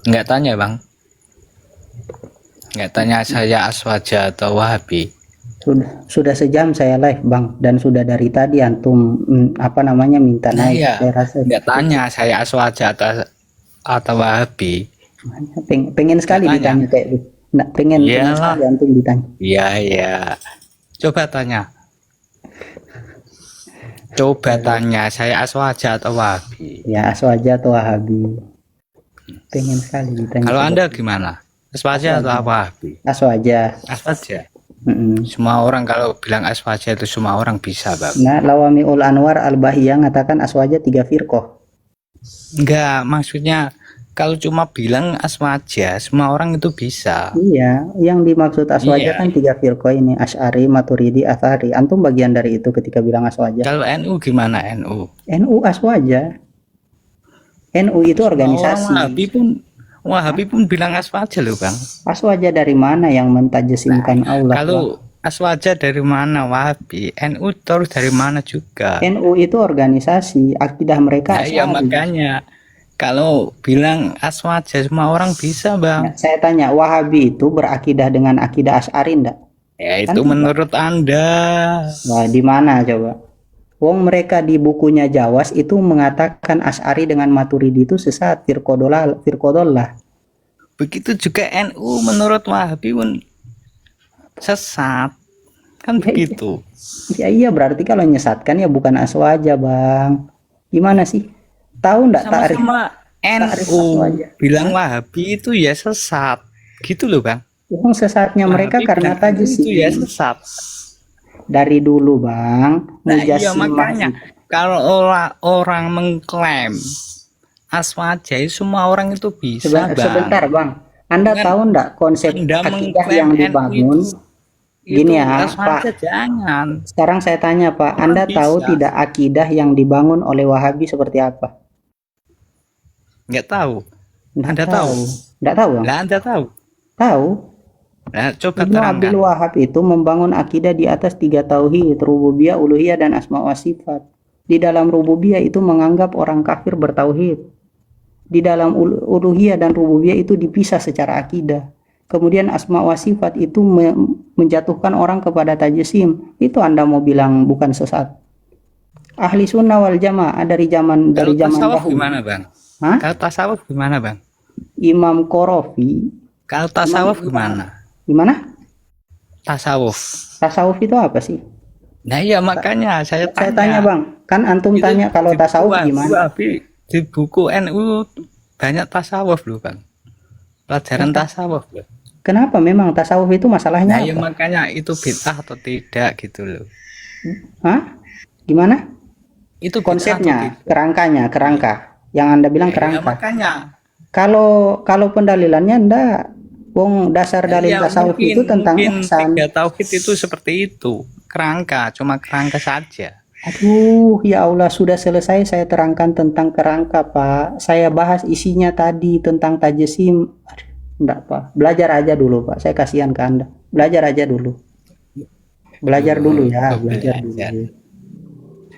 Nggak tanya bang, nggak tanya saya Aswaja atau Wahabi. Sudah sejam saya live bang, dan sudah dari tadi antum minta Nah naik. ya, Saya rasa nggak tanya saya Aswaja atau Wahabi. pengen Nggak sekali tanya. ditanya kayak gitu. Nah, pengen Iyalah, sekali antum ditanya. iya iya. Coba tanya. Coba tanya saya Aswaja atau Wahabi. Ya, Aswaja atau Wahabi. Pengen sekali ditanya Kalau Anda seperti itu. gimana? Aswaja atau Aswaja. Wahabi? Aswaja. Aswaja. Mm-mm. Semua orang kalau bilang Aswaja itu semua orang bisa, Bang. Nah, Lawamiul Anwar Al-Bahiyah ngatakan Aswaja 3 firqah. Enggak, maksudnya kalau cuma bilang Aswaja, semua orang itu bisa. Iya, yang dimaksud Aswaja Iya. kan 3 firqah ini, Asy'ari, Maturidi, Atsari. Antum bagian dari itu ketika bilang Aswaja. Kalau NU gimana NU? NU Aswaja. NU itu Semua orang organisasi. Wahabi pun bilang Aswaja loh, Bang. Aswaja dari mana yang Nah, mentajesimkan Allah, Bang? kalau Aswaja dari mana Wahabi? NU terus dari mana juga? NU itu organisasi, akidah mereka Nah, ya Asy'ari. makanya kalau bilang Aswaja semua orang bisa, Nah, Bang. saya tanya, Wahabi itu berakidah dengan akidah Asy'ari enggak? Ya Kan itu tidak. menurut Anda. Nah, di mana coba? Wong mereka di bukunya Jawas itu mengatakan Asy'ari dengan Maturidi itu sesat, firqodollah. Begitu juga NU menurut Wahabi pun sesat. Kan Ya, iya. begitu. Ya iya, berarti kalau nyesatkan ya bukan Aswaja, Bang. Gimana sih? Tahu enggak Sama-sama tarif NU Aswaja? bilang Hah? Wahabi itu ya sesat. Gitu loh, Bang. Wong sesatnya mereka Wahabi karena bilang NU itu ya tajsim. sesat. Dari dulu, Bang, Nah, iya Mujassimah makanya itu. kalau orang mengklaim Aswaja itu semua orang itu bisa, Bang. Sebentar, Bang. Anda Dengan tahu enggak konsep Anda akidah mengklaim yang NU dibangun? itu Gini ya, Aswaja Pak. jangan. Sekarang saya tanya, Pak, Orang Anda tahu bisa. tidak akidah yang dibangun oleh Wahabi seperti apa? Nggak tahu. Enggak Anda tahu? tahu. Enggak tahu, Bang? Lah Anda tahu? Tahu. Nah, coba Ibnu Abdul terangkan. Wahab itu membangun akidah di atas 3 tauhid, rububiyah, uluhiyah, dan asma wa sifat. Di dalam rububiyah itu menganggap orang kafir bertauhid. Di dalam uluhiyah dan rububiyah itu dipisah secara akidah. Kemudian asma wa sifat itu menjatuhkan orang kepada tajsim. Itu Anda mau bilang bukan sesat. Ahli sunnah wal jamaah dari zaman Kalau tasawuf dahulu. gimana, Bang? Hah? Kalau tasawuf gimana, Bang? Imam Qarafi. Kalau tasawuf gimana? Gimana? Tasawuf. Tasawuf itu apa sih? Nah, iya makanya saya Saya tanya, tanya. Bang. Kan antum Itu tanya kalau di tasawuf buku gimana? di buku NU banyak tasawuf loh, Bang. Pelajaran tasawuf loh. Kenapa memang tasawuf itu Nah, masalahnya ya apa? makanya itu bid'ah atau tidak gitu loh. Hah? Gimana? Itu bid'ah atau Konsepnya, tidak? kerangka. Yang Anda bilang Ya, ya kerangka. makanya. Kalau pendalilannya Anda, wong dasar Nah, dalil ya tasawuf itu tentang mungkin ihsan. tiga tauhid itu seperti itu. Kerangka, cuma kerangka saja. Aduh, ya Allah, sudah selesai saya terangkan tentang kerangka, Pak. Saya bahas isinya tadi tentang tajesim. Aduh, enggak, Pak. Belajar aja dulu, Pak. Saya kasihan ke Anda. Belajar aja dulu. Belajar dulu ya, belajar dulu.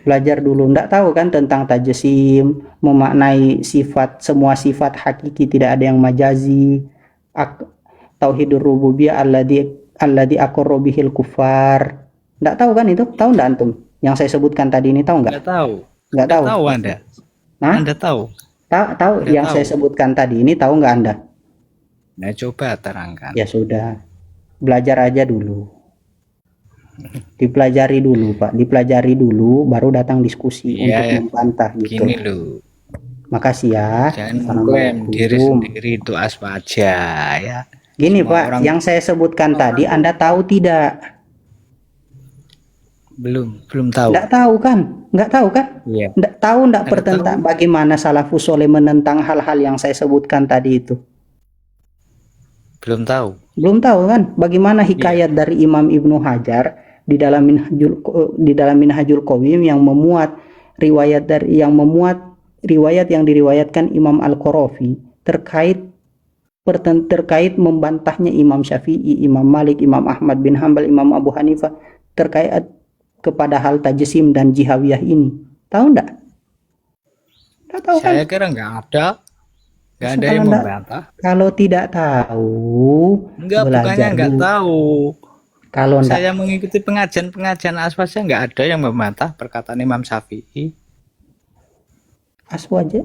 Belajar dulu. Enggak tahu kan tentang tajesim, memaknai semua sifat hakiki, tidak ada yang majazi. Tauhidur rububiyah alladzi aqarra bihil kufar. Enggak tahu kan itu? Tahu enggak antum? Yang saya sebutkan tadi ini tahu enggak? Nggak tahu. Nggak Nggak tahu. tahu Anda. Nah, Anda tahu. tahu Nggak yang tahu. saya sebutkan tadi ini tahu nggak Anda? Nah, coba terangkan. Ya sudah, belajar aja dulu. Dipelajari dulu, Pak. Dipelajari dulu, baru datang diskusi Iya, untuk membantah gitu. gini loh. Makasih ya. Jangan mengklaim diri Assalamualaikum. sendiri itu aswaja ya. Gini Semua Pak, orang yang saya sebutkan tadi Anda tahu tidak? belum tahu. Nggak tahu kan? Nggak tahu kan? Iya. Nggak tahu nggak Anda pertentang tahu? bagaimana salafus soleh menentang hal-hal yang saya sebutkan tadi itu? Belum tahu. Belum tahu kan? Bagaimana hikayat dari Imam Ibnu Hajar di dalam Minhajul Qawim yang memuat riwayat yang diriwayatkan Imam Al-Qarafi terkait membantahnya Imam Syafi'i, Imam Malik, Imam Ahmad bin Hambal, Imam Abu Hanifah terkait kepada hal tajsim dan jihawiyah ini. Tahu enggak? Enggak tahu kan? Saya kira nggak Nggak Masa ada kalau yang nggak, membantah. kalau tidak tahu, Enggak, bukannya belajar nggak dulu. tahu. Kalau nggak, Saya mengikuti pengajian-pengajian aswasnya nggak ada yang membantah perkataan Imam Syafi'i. Aswaja.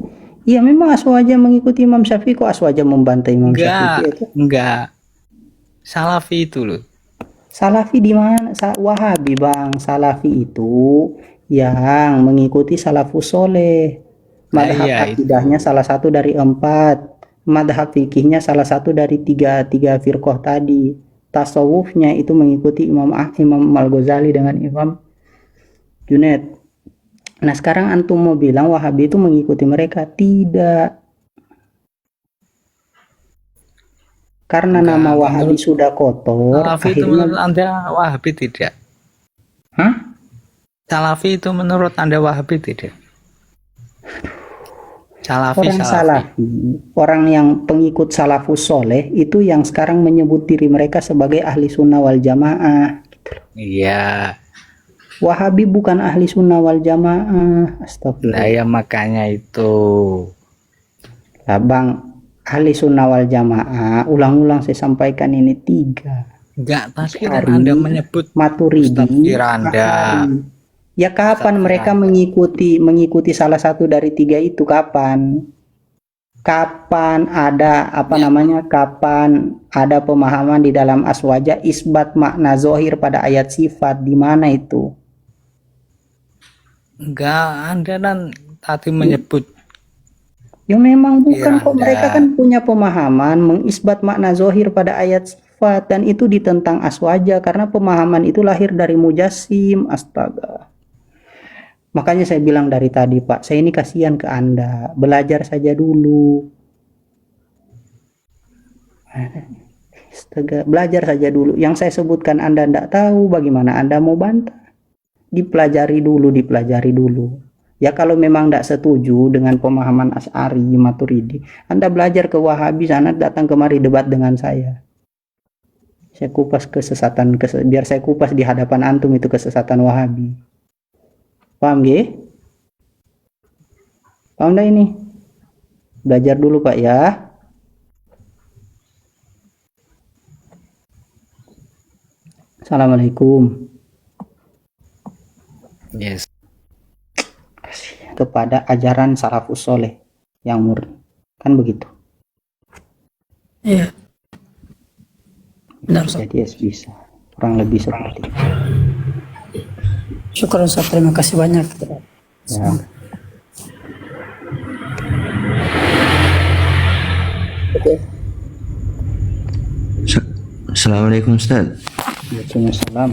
Iya memang Aswaja mengikuti Imam Syafi'i, kok Aswaja membantah Imam Syafi'i itu? Enggak. Salafi itu loh. Salafi di mana? Wahabi bang. Salafi itu yang mengikuti salafus soleh. Madhab Iya itu. akidahnya salah satu dari 4. Madhab fikihnya salah satu dari tiga firqah tadi. Tasawufnya itu mengikuti Imam Al-Ghazali dengan Imam Junaid. Nah sekarang antum mau bilang Wahabi itu mengikuti mereka? Tidak. Karena Enggak. nama Wahabi Menurut sudah kotor, Salafi itu akhirnya. menurut Anda Wahabi tidak? Hah? Salafi itu menurut Anda Wahabi tidak? Orang Salafi, orang yang pengikut salafus soleh itu yang sekarang menyebut diri mereka sebagai ahli sunnah wal jamaah. Iya. Wahabi bukan ahli sunnah wal jamaah. Astagfirullah. Nah ya makanya itu. Lah bang, ahli sunnah wal jamaah, ulang-ulang saya sampaikan ini 3. Enggak, tadi Asy'ari, Anda menyebut Maturidi, Ustadz Firanda. Asy'ari. Ya kapan Ustadz mereka Firanda mengikuti salah satu dari 3 itu, kapan? Kapan ada kapan ada pemahaman di dalam Aswaja isbat makna zohir pada ayat sifat, di mana itu? enggak, Anda kan tadi menyebut Ya memang bukan kok, Firanda. mereka kan punya pemahaman mengisbat makna zohir pada ayat sifat, dan itu ditentang Aswaja karena pemahaman itu lahir dari Mujassim. Astaga. Makanya saya bilang dari tadi Pak, saya ini kasihan ke Anda, belajar saja dulu. Astaga, belajar saja dulu. Yang saya sebutkan Anda tidak tahu, bagaimana Anda mau bantah? Dipelajari dulu. Ya kalau memang tidak setuju dengan pemahaman Asy'ari, Maturidi, Anda belajar ke Wahabi sana, datang kemari debat dengan saya. Saya kupas kesesatan, biar saya kupas di hadapan antum itu kesesatan Wahabi. Paham gak? Paham dah ini? Belajar dulu Pak ya. Assalamualaikum. Yes. Kepada ajaran salafus soleh yang murni, kan begitu? Iya. Benar, Ustaz. Jadi bisa kurang lebih seperti itu. Syukur Ustaz, terima kasih banyak. Ya. Assalamualaikum Ustaz. Waalaikumsalam.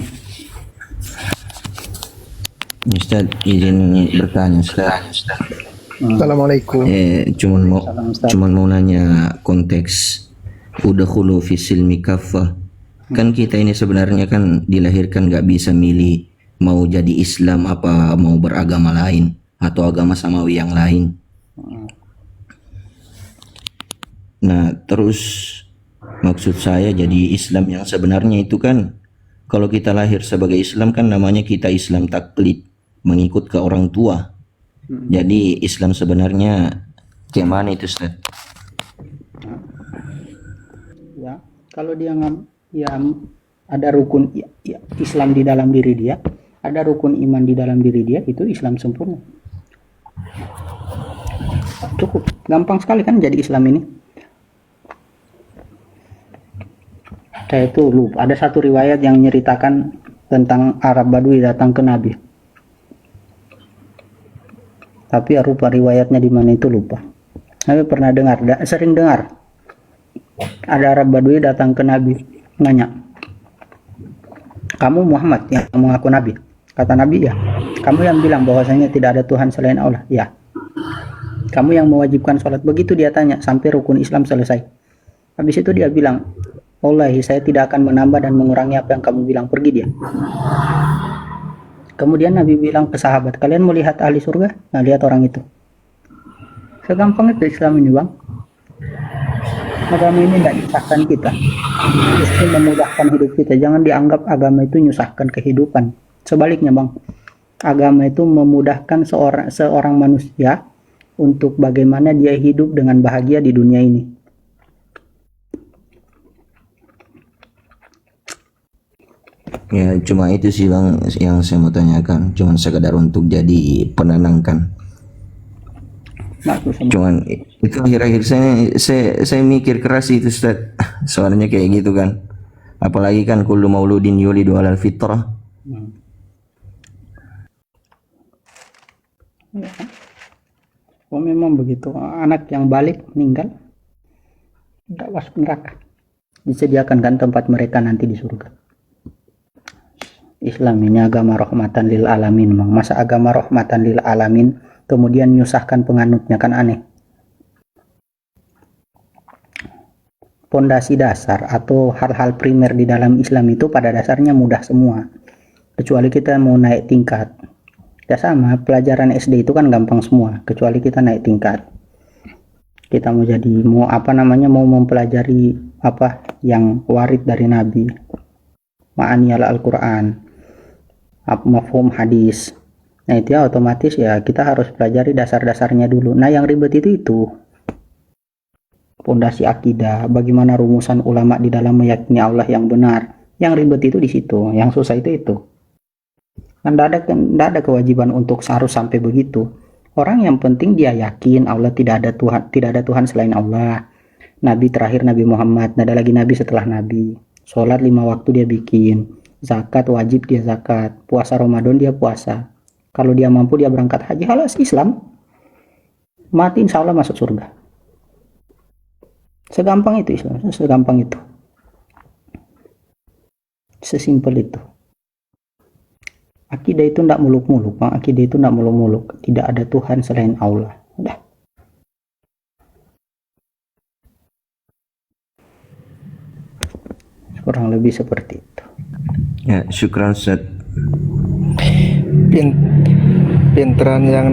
Ustaz izin bertanya Ustaz. Assalamualaikum. Cuman mau nanya konteks udkhulu fi silmi kaffah. Kan kita ini sebenarnya kan dilahirkan gak bisa milih mau jadi Islam apa mau beragama lain atau agama samawi yang lain. Nah terus maksud saya jadi Islam yang sebenarnya itu kan kalau kita lahir sebagai Islam kan namanya kita Islam taklid, mengikut ke orang tua. Jadi Islam sebenarnya kayak mana itu Ustaz? Ya, kalau dia ya ada rukun Islam di dalam diri dia, ada rukun iman di dalam diri dia, itu Islam sempurna. Cukup gampang sekali kan jadi Islam ini. Saya itu lupa, ada satu riwayat yang menceritakan tentang Arab Badui datang ke Nabi. Tapi rupa riwayatnya di mana itu lupa. Nabi pernah dengar, sering dengar. Ada Arab Badui datang ke Nabi, nanya, "Kamu Muhammad yang mengaku Nabi?" Kata Nabi, "Ya." "Kamu yang bilang bahwasanya tidak ada Tuhan selain Allah?" "Ya." "Kamu yang mewajibkan sholat?" Begitu dia tanya sampai rukun Islam selesai. Habis itu dia bilang, "Wallahi saya tidak akan menambah dan mengurangi apa yang kamu bilang." Pergi dia. Kemudian Nabi bilang ke sahabat, "Kalian mau lihat ahli surga?" Nah, lihat orang itu. Segampang itu Islam ini bang. Agama ini tidak nyusahkan kita, justru memudahkan hidup kita. Jangan dianggap agama itu menyusahkan kehidupan. Sebaliknya bang, agama itu memudahkan seorang manusia untuk bagaimana dia hidup dengan bahagia di dunia ini. Ya, cuma itu sih Bang yang saya mau tanyakan, cuma sekedar untuk jadi penenangkan. Nah, Cuman itu akhir-akhir saya mikir keras itu Ustaz. Soalnya kayak gitu kan. Apalagi kan kullu mauludin yulidu alal fitrah. Ya. Oh, memang begitu. Anak yang balik meninggal tidak masuk neraka. Disediakan kan tempat mereka nanti di surga. Islam ini agama rahmatan lil alamin. Masa agama rahmatan lil alamin kemudian menyusahkan penganutnya, kan aneh. Pondasi dasar atau hal-hal primer di dalam Islam itu pada dasarnya mudah semua, kecuali kita mau naik tingkat. Ya sama, pelajaran SD itu kan gampang semua, kecuali kita naik tingkat. Kita mau mau mempelajari apa yang warid dari Nabi, ma'ani Al-Quran, mafhum hadis. Nah itu ya otomatis ya kita harus pelajari dasar-dasarnya dulu. Nah yang ribet itu pondasi akidah, bagaimana rumusan ulama di dalam meyakini Allah yang benar. Yang ribet itu di situ, yang susah itu. Kan tidak ada kewajiban untuk harus sampai begitu. Orang yang penting dia yakin Allah tidak ada Tuhan selain Allah. Nabi terakhir Nabi Muhammad, tidak ada lagi Nabi setelah Nabi. Sholat 5 waktu dia bikin, zakat wajib dia zakat, puasa Ramadan dia puasa. Kalau dia mampu dia berangkat haji, halas Islam. Mati insya Allah masuk surga. Segampang itu Islam, segampang itu. Sesimpel itu. Akidah itu tidak muluk-muluk, Bang. Akidah itu tidak muluk-muluk. Tidak ada Tuhan selain Allah. Udah. Kurang lebih seperti itu. Ya, syukran Ustaz. Pinteran yang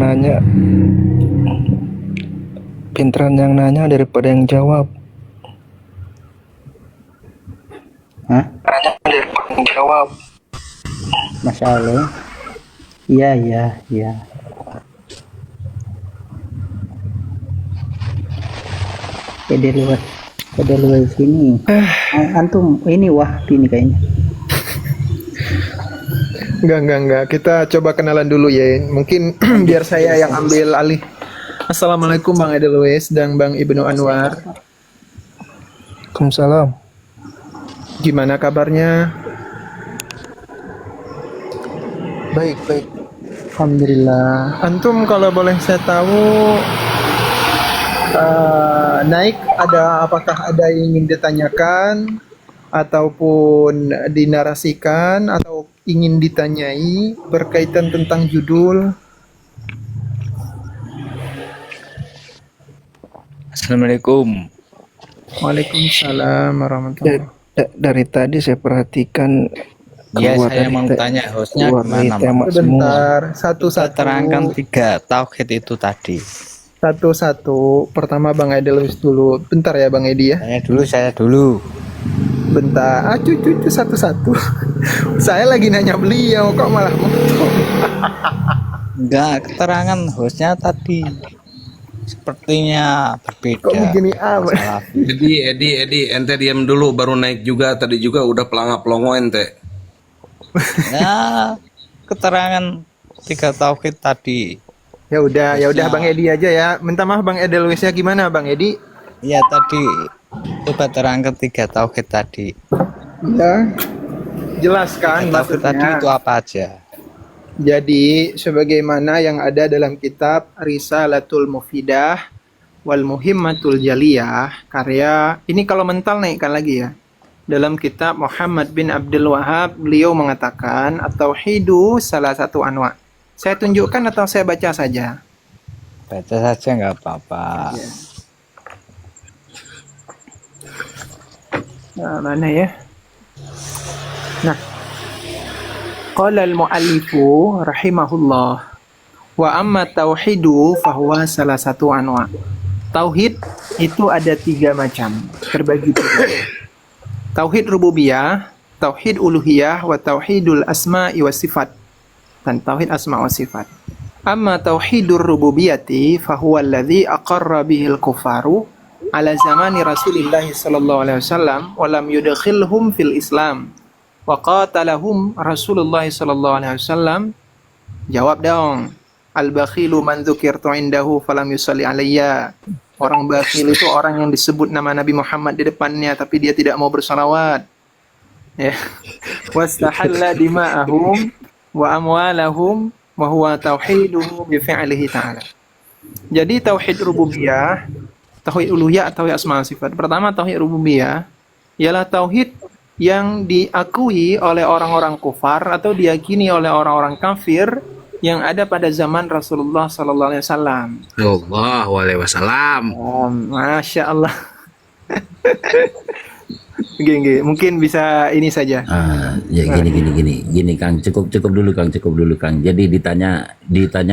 nanya daripada yang jawab. Hah? Nanya daripada yang jawab. Masya Allah. Iya. Pada luar sini. Antum ini ini kayaknya. Enggak. Kita coba kenalan dulu ya. Mungkin biar saya yang ambil alih. Assalamualaikum Bang Edelweiss dan Bang Ibnu Anwar. Waalaikumsalam. Gimana kabarnya? Baik. Alhamdulillah. Antum kalau boleh saya tahu apakah ada yang ingin ditanyakan ataupun dinarasikan atau ingin ditanyai berkaitan tentang judul? Assalamualaikum. Waalaikumsalam warahmatullahi wabarakatuh. Dari tadi saya perhatikan Ya, saya mau tanya hostnya gimana, Bang? Sebentar, satu-satu. Terangkan 3 tauhid itu tadi. Satu-satu. Pertama Bang Edelweiss dulu. Bentar ya Bang Edi ya. Saya dulu. Bentar. Cucu satu-satu. Saya lagi nanya beliau kok malah motong. Enggak, keterangan hostnya tadi sepertinya berbeda. Kok begini Masalah. Edi, ente diam dulu baru naik juga. Tadi juga udah pelangap-pelongo ente. Ya, keterangan 3 tauhid tadi. Ya udah Bang Edi aja ya. Minta maaf Bang Edelweiss ya, gimana Bang Edi? Ya tadi coba terangkan 3 tauhid tadi. Ya. Jelaskan Tauhid tadi maksudnya. itu apa aja? Jadi sebagaimana yang ada dalam kitab Risalatul Mufidah wal Muhimmatul Jaliyah karya ini kalau mental naikkan lagi ya. Dalam kitab Muhammad bin Abdul Wahab beliau mengatakan at-tauhidu salah satu anwa. Saya tunjukkan atau saya baca saja? Baca saja nggak apa-apa. Ya. Nah, mana ya? Nah, qala al-muallifu rahimahullah wa amma tauhidu fahuwa salah satu anwa. Tauhid itu ada 3 macam, terbagi 3. Tauhid rububiyah, tauhid uluhiyah, wa tauhidul asma'i wa sifat. Dan tauhid asma wa sifat. Amma tauhidur rububiyati fahuwa alladhi aqarra bihil kufaru ala zamani Rasulillah sallallahu alaihi wasallam wa lam yudkhilhum fil Islam wa qatalahum Rasulullah sallallahu alaihi wasallam. Jawab dong. Al-bakhilu man dzukirtu indahu falam yusalli alayya. Orang bakhil itu orang yang disebut nama Nabi Muhammad di depannya tapi dia tidak mau bersalawat. Ya. Wastahalla dima'ahum wa amwalahum wa huwa tauhiduhu bi fi'lihi ta'ala. Jadi tauhid rububiyah, tauhid uluhiyah atau asma wa sifat. Pertama tauhid rububiyah ialah tauhid yang diakui oleh orang-orang kufar atau diyakini oleh orang-orang kafir yang ada pada zaman Rasulullah sallallahu alaihi wasallam. Sallallahu alaihi wasallam. Masya Allah. Gini, mungkin bisa ini saja. Ya gini Kang, cukup dulu Kang. Jadi ditanya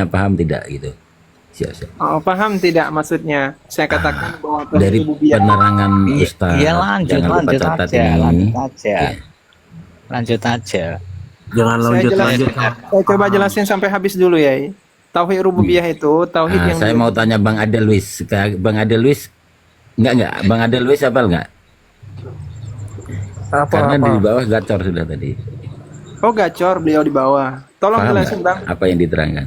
paham tidak gitu. Siap. Oh, paham tidak maksudnya? Saya katakan bahwa Dari rububiyah penerangan Ustaz. Iya, lanjut jangan lupa catat ini. Lanjut aja. Jangan saya coba jelasin sampai habis dulu ya. Tauhid rububiyah itu tauhid yang Saya mau tanya Bang Adel Luis. Bang Adel Luis enggak. Bang Adel Luis hafal enggak? Karena di bawah gacor sudah tadi. Oh, gacor beliau di bawah. Tolong Paham jelasin, nggak Bang. apa yang diterangkan?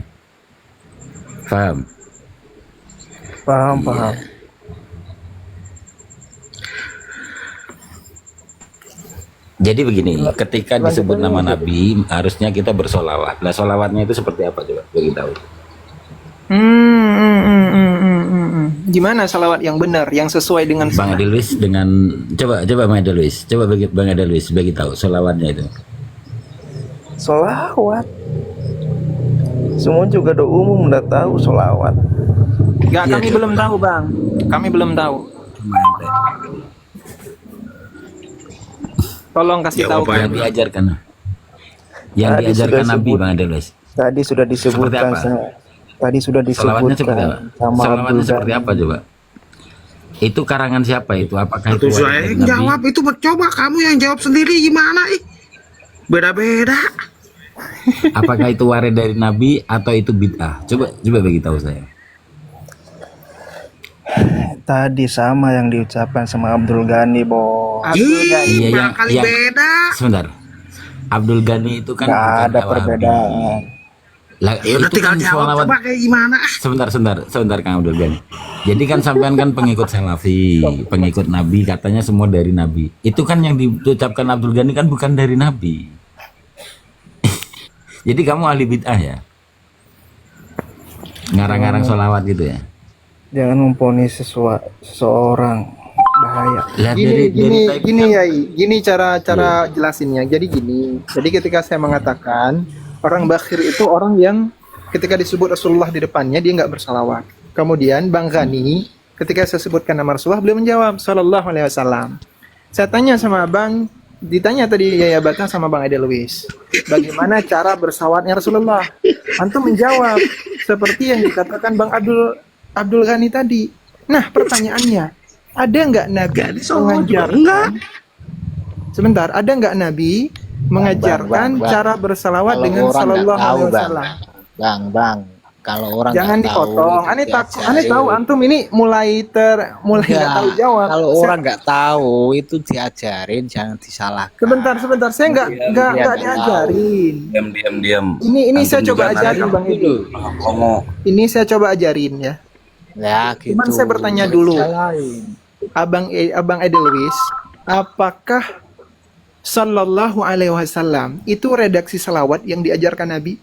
Paham? Paham. Jadi begini, ketika disebut nama Nabi, harusnya kita bersolawat. Nah, solawatnya itu seperti apa coba? Bagi tahu. Gimana salawat yang benar, yang sesuai dengan Bang Adel Luis dengan coba Bang Adel Luis, Bang Adel Luis bagi tahu solawatnya itu. Solawat. Semua juga udah umum udah tahu solawat. Enggak, kami belum tahu, Bang. Kami belum tahu. Tolong kasih tahu Yang diajarkan. Yang Tadi diajarkan sudah Nabi sebut. Bang Adel Luis. Tadi sudah disebutkan. Tadi sudah Solawatnya seperti apa? disebutkan sama Solawatnya Abdul seperti Ghani. apa coba? Itu karangan siapa itu? Apakah itu Saya warisan yang Nabi? jawab itu, coba kamu yang jawab sendiri gimana ih? Beda-beda. Apakah itu waris dari Nabi atau itu bid'ah? Coba bagi tahu saya. Tadi sama yang diucapkan sama Abdul Ghani, Bo. Iya, Barangkali beda. Sebentar. Abdul Ghani itu kan Nggak bukan ada Wahabi. perbedaan. Lah, Ya udah itu tinggal kan jawab sholawat. coba kayak gimana. Sebentar Kang Abdul Ghani. Jadi kan sampean kan pengikut salafi, pengikut Nabi, katanya semua dari Nabi. Itu kan yang diucapkan Abdul Ghani kan bukan dari Nabi. Jadi kamu ahli bid'ah ya? Ngarang-ngarang sholawat gitu ya? Jangan memponis seseorang, bahaya. Lihat Gini cara jelasinnya. Jadi gini. Jadi ketika saya mengatakan orang bakhir itu orang yang ketika disebut Rasulullah di depannya dia nggak bersalawat. Kemudian Bang Ghani ketika saya sebutkan nama Rasulullah beliau menjawab sallallahu alaihi wasallam. Saya tanya sama Bang, ditanya tadi Yaya Batang sama Bang Adel Luis, bagaimana cara bersalawatnya Rasulullah? Antum menjawab seperti yang dikatakan Bang Abdul Ghani tadi. Nah, pertanyaannya, ada nggak Nabi mengajarkan? Sebentar, ada nggak Nabi mengajarkan Bang. cara bersalawat Kalau dengan orang nggak sallallahu tahu, alaihi Bang. wasallam? Bang, kalau orang Jangan nggak tahu, dipotong. Aneh tahu antum ini mulai nggak tahu jawab. Kalau Saya- orang nggak tahu itu diajarin, jangan disalahkan. Sebentar, saya nggak diajarin. Diam. Ini saya coba ajarin Bang Edi. Ini saya coba ajarin ya. Ya gitu. Cuman saya bertanya dulu, Abang Edelwis, apakah Sallallahu Alaihi Wasallam itu redaksi salawat yang diajarkan Nabi?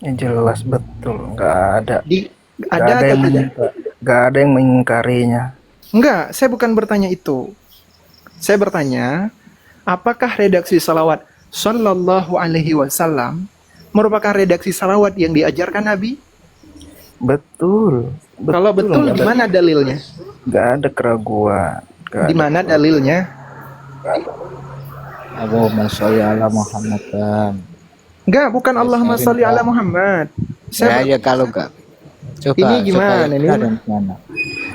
Yang jelas betul, nggak ada. Ada atau tidak? Nggak ada yang mengingkarinya. Enggak, saya bukan bertanya itu. Saya bertanya, apakah redaksi salawat Sallallahu Alaihi Wasallam merupakan redaksi salawat yang diajarkan Nabi? Betul. Kalau betul, nggak di mana dalilnya? nggak ada keraguan. Nggak Di ada. mana dalilnya? Allahumma sholli ala Muhammad. Enggak, bukan Allahumma sholli ala Muhammad. Saya Ya kalau nggak. Coba. Ini gimana coba ini? gimana?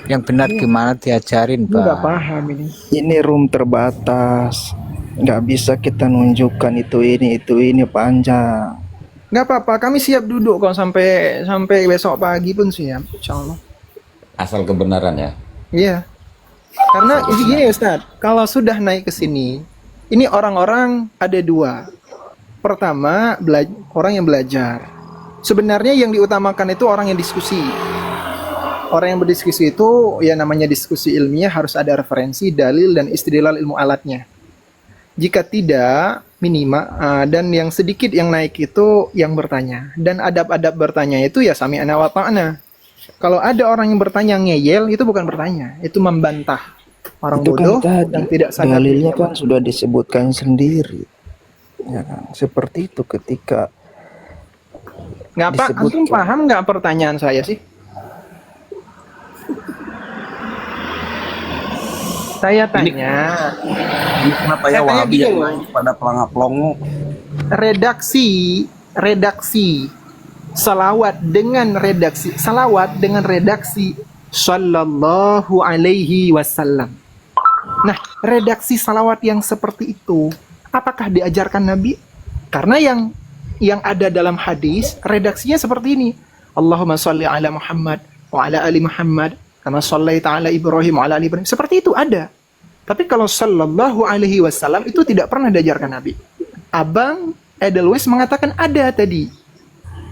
Yang benar gimana diajarin, nggak Bang? paham ini. Ini room terbatas. Nggak bisa kita nunjukkan itu ini panjang. Nggak apa-apa, kami siap duduk kok sampai besok pagi pun siap, insya Allah. Asal kebenaran ya. Iya. Karena gini Ustaz, kalau sudah naik ke sini, ini orang-orang ada dua. Pertama, orang yang belajar. Sebenarnya yang diutamakan itu orang yang diskusi. Orang yang berdiskusi itu ya namanya diskusi ilmiah harus ada referensi, dalil, dan istidlal ilmu alatnya. Jika tidak, dan yang sedikit yang naik itu yang bertanya. Dan adab-adab bertanya itu ya sami'na wa ta'na. Kalau ada orang yang bertanya ngeyel, itu bukan bertanya, itu membantah orang Itu bodoh kan tadi yang tidak sadar. dalilnya kan sudah disebutkan sendiri. Ya kan? Seperti itu ketika Nggak Pak, antum disebutkan. paham nggak pertanyaan saya sih? Saya tanya, Ini kenapa Saya ya tanya Wahabi gini yang loh. naik pada pelangap-pelongo? redaksi salawat dengan redaksi sallallahu alaihi wasallam. Nah, redaksi salawat yang seperti itu, apakah diajarkan Nabi? Karena yang ada dalam hadis, redaksinya seperti ini. Allahumma sholli ala Muhammad wa ala ali Muhammad kama shallaita ala Ibrahim wa ala ali Ibrahim. Seperti itu ada. Tapi kalau sallallahu alaihi wasallam itu tidak pernah diajarkan Nabi. Abang Edelweiss mengatakan ada tadi.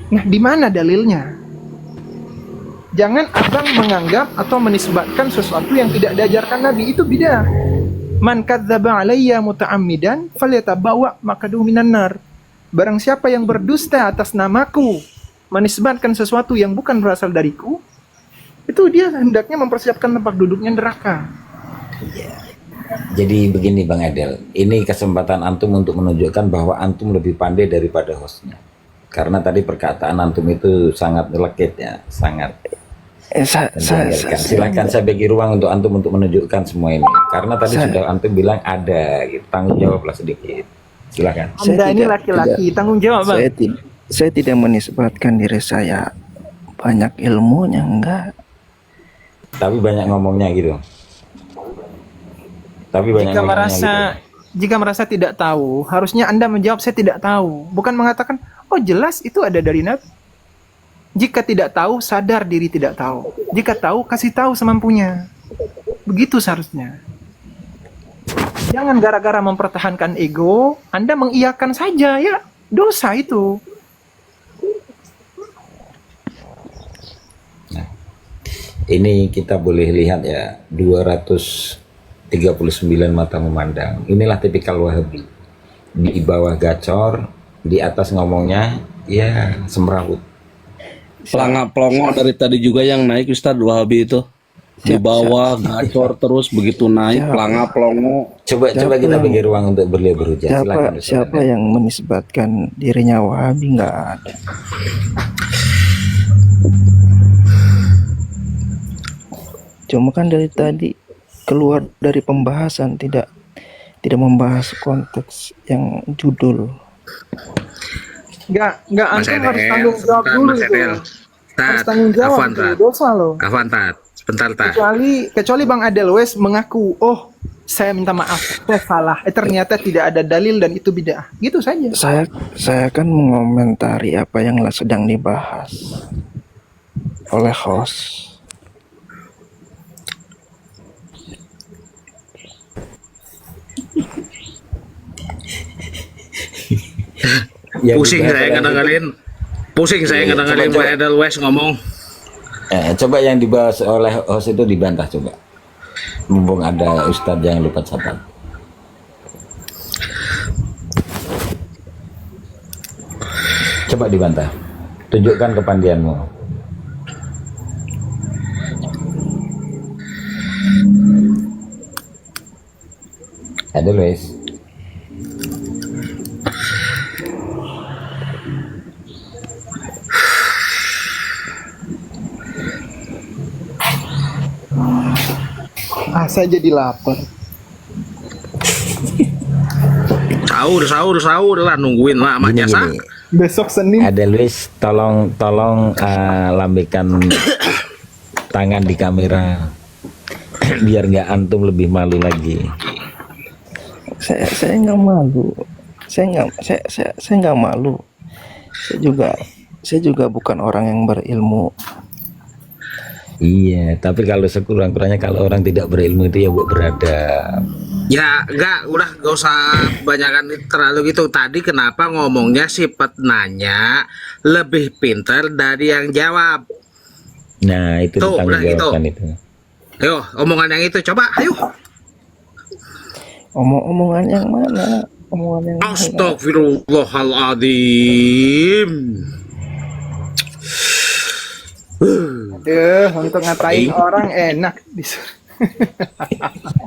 Nah, di mana dalilnya? Jangan abang menganggap atau menisbatkan sesuatu yang tidak diajarkan Nabi, itu bidah. Man kadzdzaba alayya muta'ammidan falyatabawa maq'adahu minan nar. Barang siapa yang berdusta atas namaku, menisbatkan sesuatu yang bukan berasal dariku, itu dia hendaknya mempersiapkan tempat duduknya neraka. Jadi begini Bang Adel, ini kesempatan antum untuk menunjukkan bahwa antum lebih pandai daripada hostnya. Karena tadi perkataan antum itu sangat lekit ya, sangat. Silakan saya bagi ruang untuk antum untuk menunjukkan semua ini. Karena tadi sudah antum bilang ada, gitu. Tanggung jawablah sedikit. Silakan. Anda ini laki-laki, tanggung jawab Bang. Saya tidak menisbatkan diri saya banyak ilmunya, enggak. Tapi banyak ngomongnya gitu. Tapi banyak Jika ngomongnya jika merasa tidak tahu, harusnya Anda menjawab saya tidak tahu, bukan mengatakan oh jelas itu ada dari Nabi. Jika tidak tahu, sadar diri tidak tahu. Jika tahu, kasih tahu semampunya. Begitu seharusnya. Jangan gara-gara mempertahankan ego, Anda mengiyakan saja, ya dosa itu. Nah, ini kita boleh lihat ya, 239 mata memandang. Inilah tipikal Wahabi. Di bawah gacor, di atas ngomongnya ya semrawut. Pelangap-pelongo dari tadi juga yang naik Ustadz Wahabi itu. Di bawah gacor terus begitu naik pelangap-pelongo. Coba kita bagi ruang untuk beliau berhujah. Silakan. Siapa yang menisbatkan dirinya Wahabi? Nggak ada. Cuma kan dari tadi keluar dari pembahasan, tidak membahas konteks yang judul. Enggak antum harus tanggung jawab dulu itu. Harus tanggung jawab itu, dosa loh. Sebentar Kecuali Bang Edelweiss mengaku, oh saya minta maaf, saya salah. Ternyata tidak ada dalil dan itu bid'ah. Gitu saja. Saya kan mengomentari apa yang sedang dibahas oleh host. Pusing saya ngedengerin Pak Edelweiss ngomong. Coba yang dibahas oleh host itu dibantah coba. Mumpung ada Ustadz yang lupa catat. Coba dibantah. Tunjukkan kepandaianmu. Edelweiss. Saya jadi lapar. Sahur lah, nungguin lah sama jasa. Besok Senin. Edelweiss, tolong lambaikan tangan di kamera biar nggak antum lebih malu lagi. Saya nggak malu. Saya nggak malu. Saya juga bukan orang yang berilmu. Iya, tapi kalau sekurang-kurangnya kalau orang tidak berilmu itu ya buat beradab. Ya, udah gak usah banyakan terlalu gitu. Tadi kenapa ngomongnya sifat nanya lebih pintar dari yang jawab? Nah, itu Tuh, tanggung udah gitu. jawaban itu. Ayo, omongan yang itu coba, ayo. Omongan yang mana? Omongan yang mana? Astagfirullahaladzim. Aduh, untuk ngatain orang enak disuruh.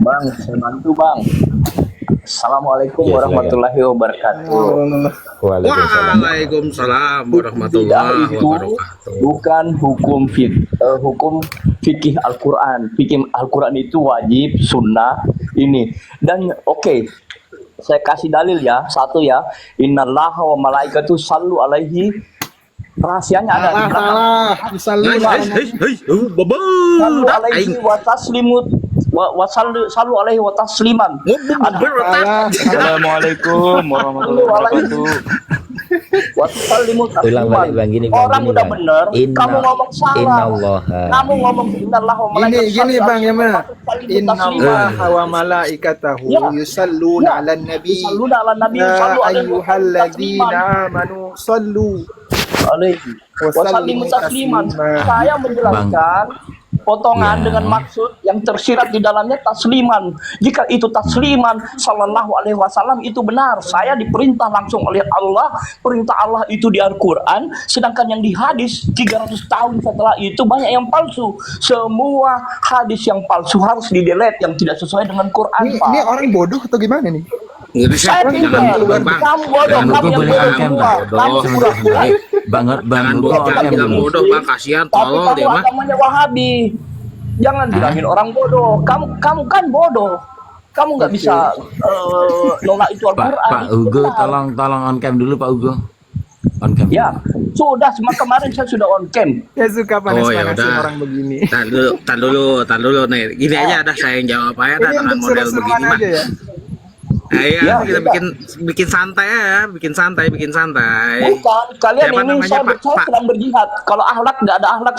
Bang, saya bantu bang. Assalamualaikum Ya, warahmatullahi wabarakatuh. Waalaikumsalam. Waalaikumsalam Tidak warahmatullahi itu wabarakatuh. bukan hukum fikih Al-Quran. Fikih Al-Quran itu wajib, sunnah, ini. Dan oke, saya kasih dalil ya, satu ya. Innallaha wa malaikatu sallu alaihi. Rahasianya ada di belakang. Salah. Sallu alaihi wa taslimut wa sallu alaihi wa tasliman. Assalamualaikum warahmatullahi wabarakatuh. Wa tusallimu Ulang balik tasliman. bang, gini bang, Orang gini udah bang. bener, kamu ngomong salah. Innallaha. Kamu ngomong innallaha wa malaikatahu Gini bang, yang mana? Inna Innallaha wa malaikatahu Ya. yusalluna 'alan nabi. Yusalluna 'alan nabi, Ya sallu alaihi ayyuhalladzina amanu sallu alaihi wa sallimu tasliman. Saya menjelaskan potongan Ya. dengan maksud yang tersirat di dalamnya tasliman. Jika itu tasliman sallallahu alaihi wasallam itu benar. Saya diperintah langsung oleh Allah. Perintah Allah itu di Al-Qur'an, sedangkan yang di hadis 300 tahun setelah itu banyak yang palsu. Semua hadis yang palsu harus di-delete yang tidak sesuai dengan Quran, Ini Pak. orang bodoh atau gimana nih? Jadi Saya pintar. Kamu bodoh, kamu yang bodoh semua. Kamu pura-pura. Jangan bilang bodoh bang, kasihan Tapi tolol kamu dia mah. agamanya Wahabi. Jangan bilangin orang bodoh. Kamu kan bodoh. Kamu nggak bisa nolak itu Al-Quran. Pak Itu Ugo, benar. tolong on cam dulu Pak Ugo. On cam. Ya, sudah. Kemarin saya sudah on cam. Ya suka Oh, ya panas-panasin udah. orang begini. Tar dulu nih. Gini aja ada saya yang jawab aja Ini dengan untuk model begini seru-seruan mah. aja ya. Iya, Ya, kita udah. bikin santai ya, bikin santai. Bukan, kalian Siapa ini namanya, saya Pak? sedang berjihad. Kalau akhlak nggak ada akhlak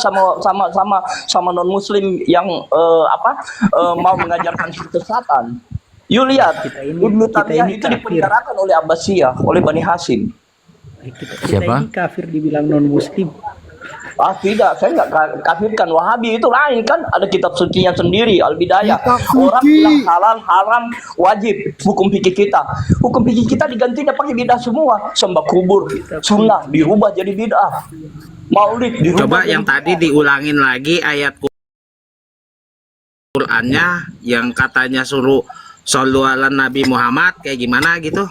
sama non Muslim yang mau mengajarkan kesesatan. You lihat, Ibnu Taimiyah itu dipenjarakan oleh Abbasiyah, oleh Bani Hashim. Kita ini kafir dibilang non muslim. Ah tidak, saya nggak kafirkan. Wahabi itu lain kan, ada kitab sucinya sendiri, Al-Bidayah. Orang bilang halal, haram, wajib. Hukum fikih kita, digantinya pakai bidah semua. Sembah kubur, sunnah dirubah jadi bidah. Maulid dirubah. Coba jadi yang bid'ah. tadi diulangin lagi ayat Qur'annya yang katanya suruh shollu ala Nabi Muhammad kayak gimana gitu.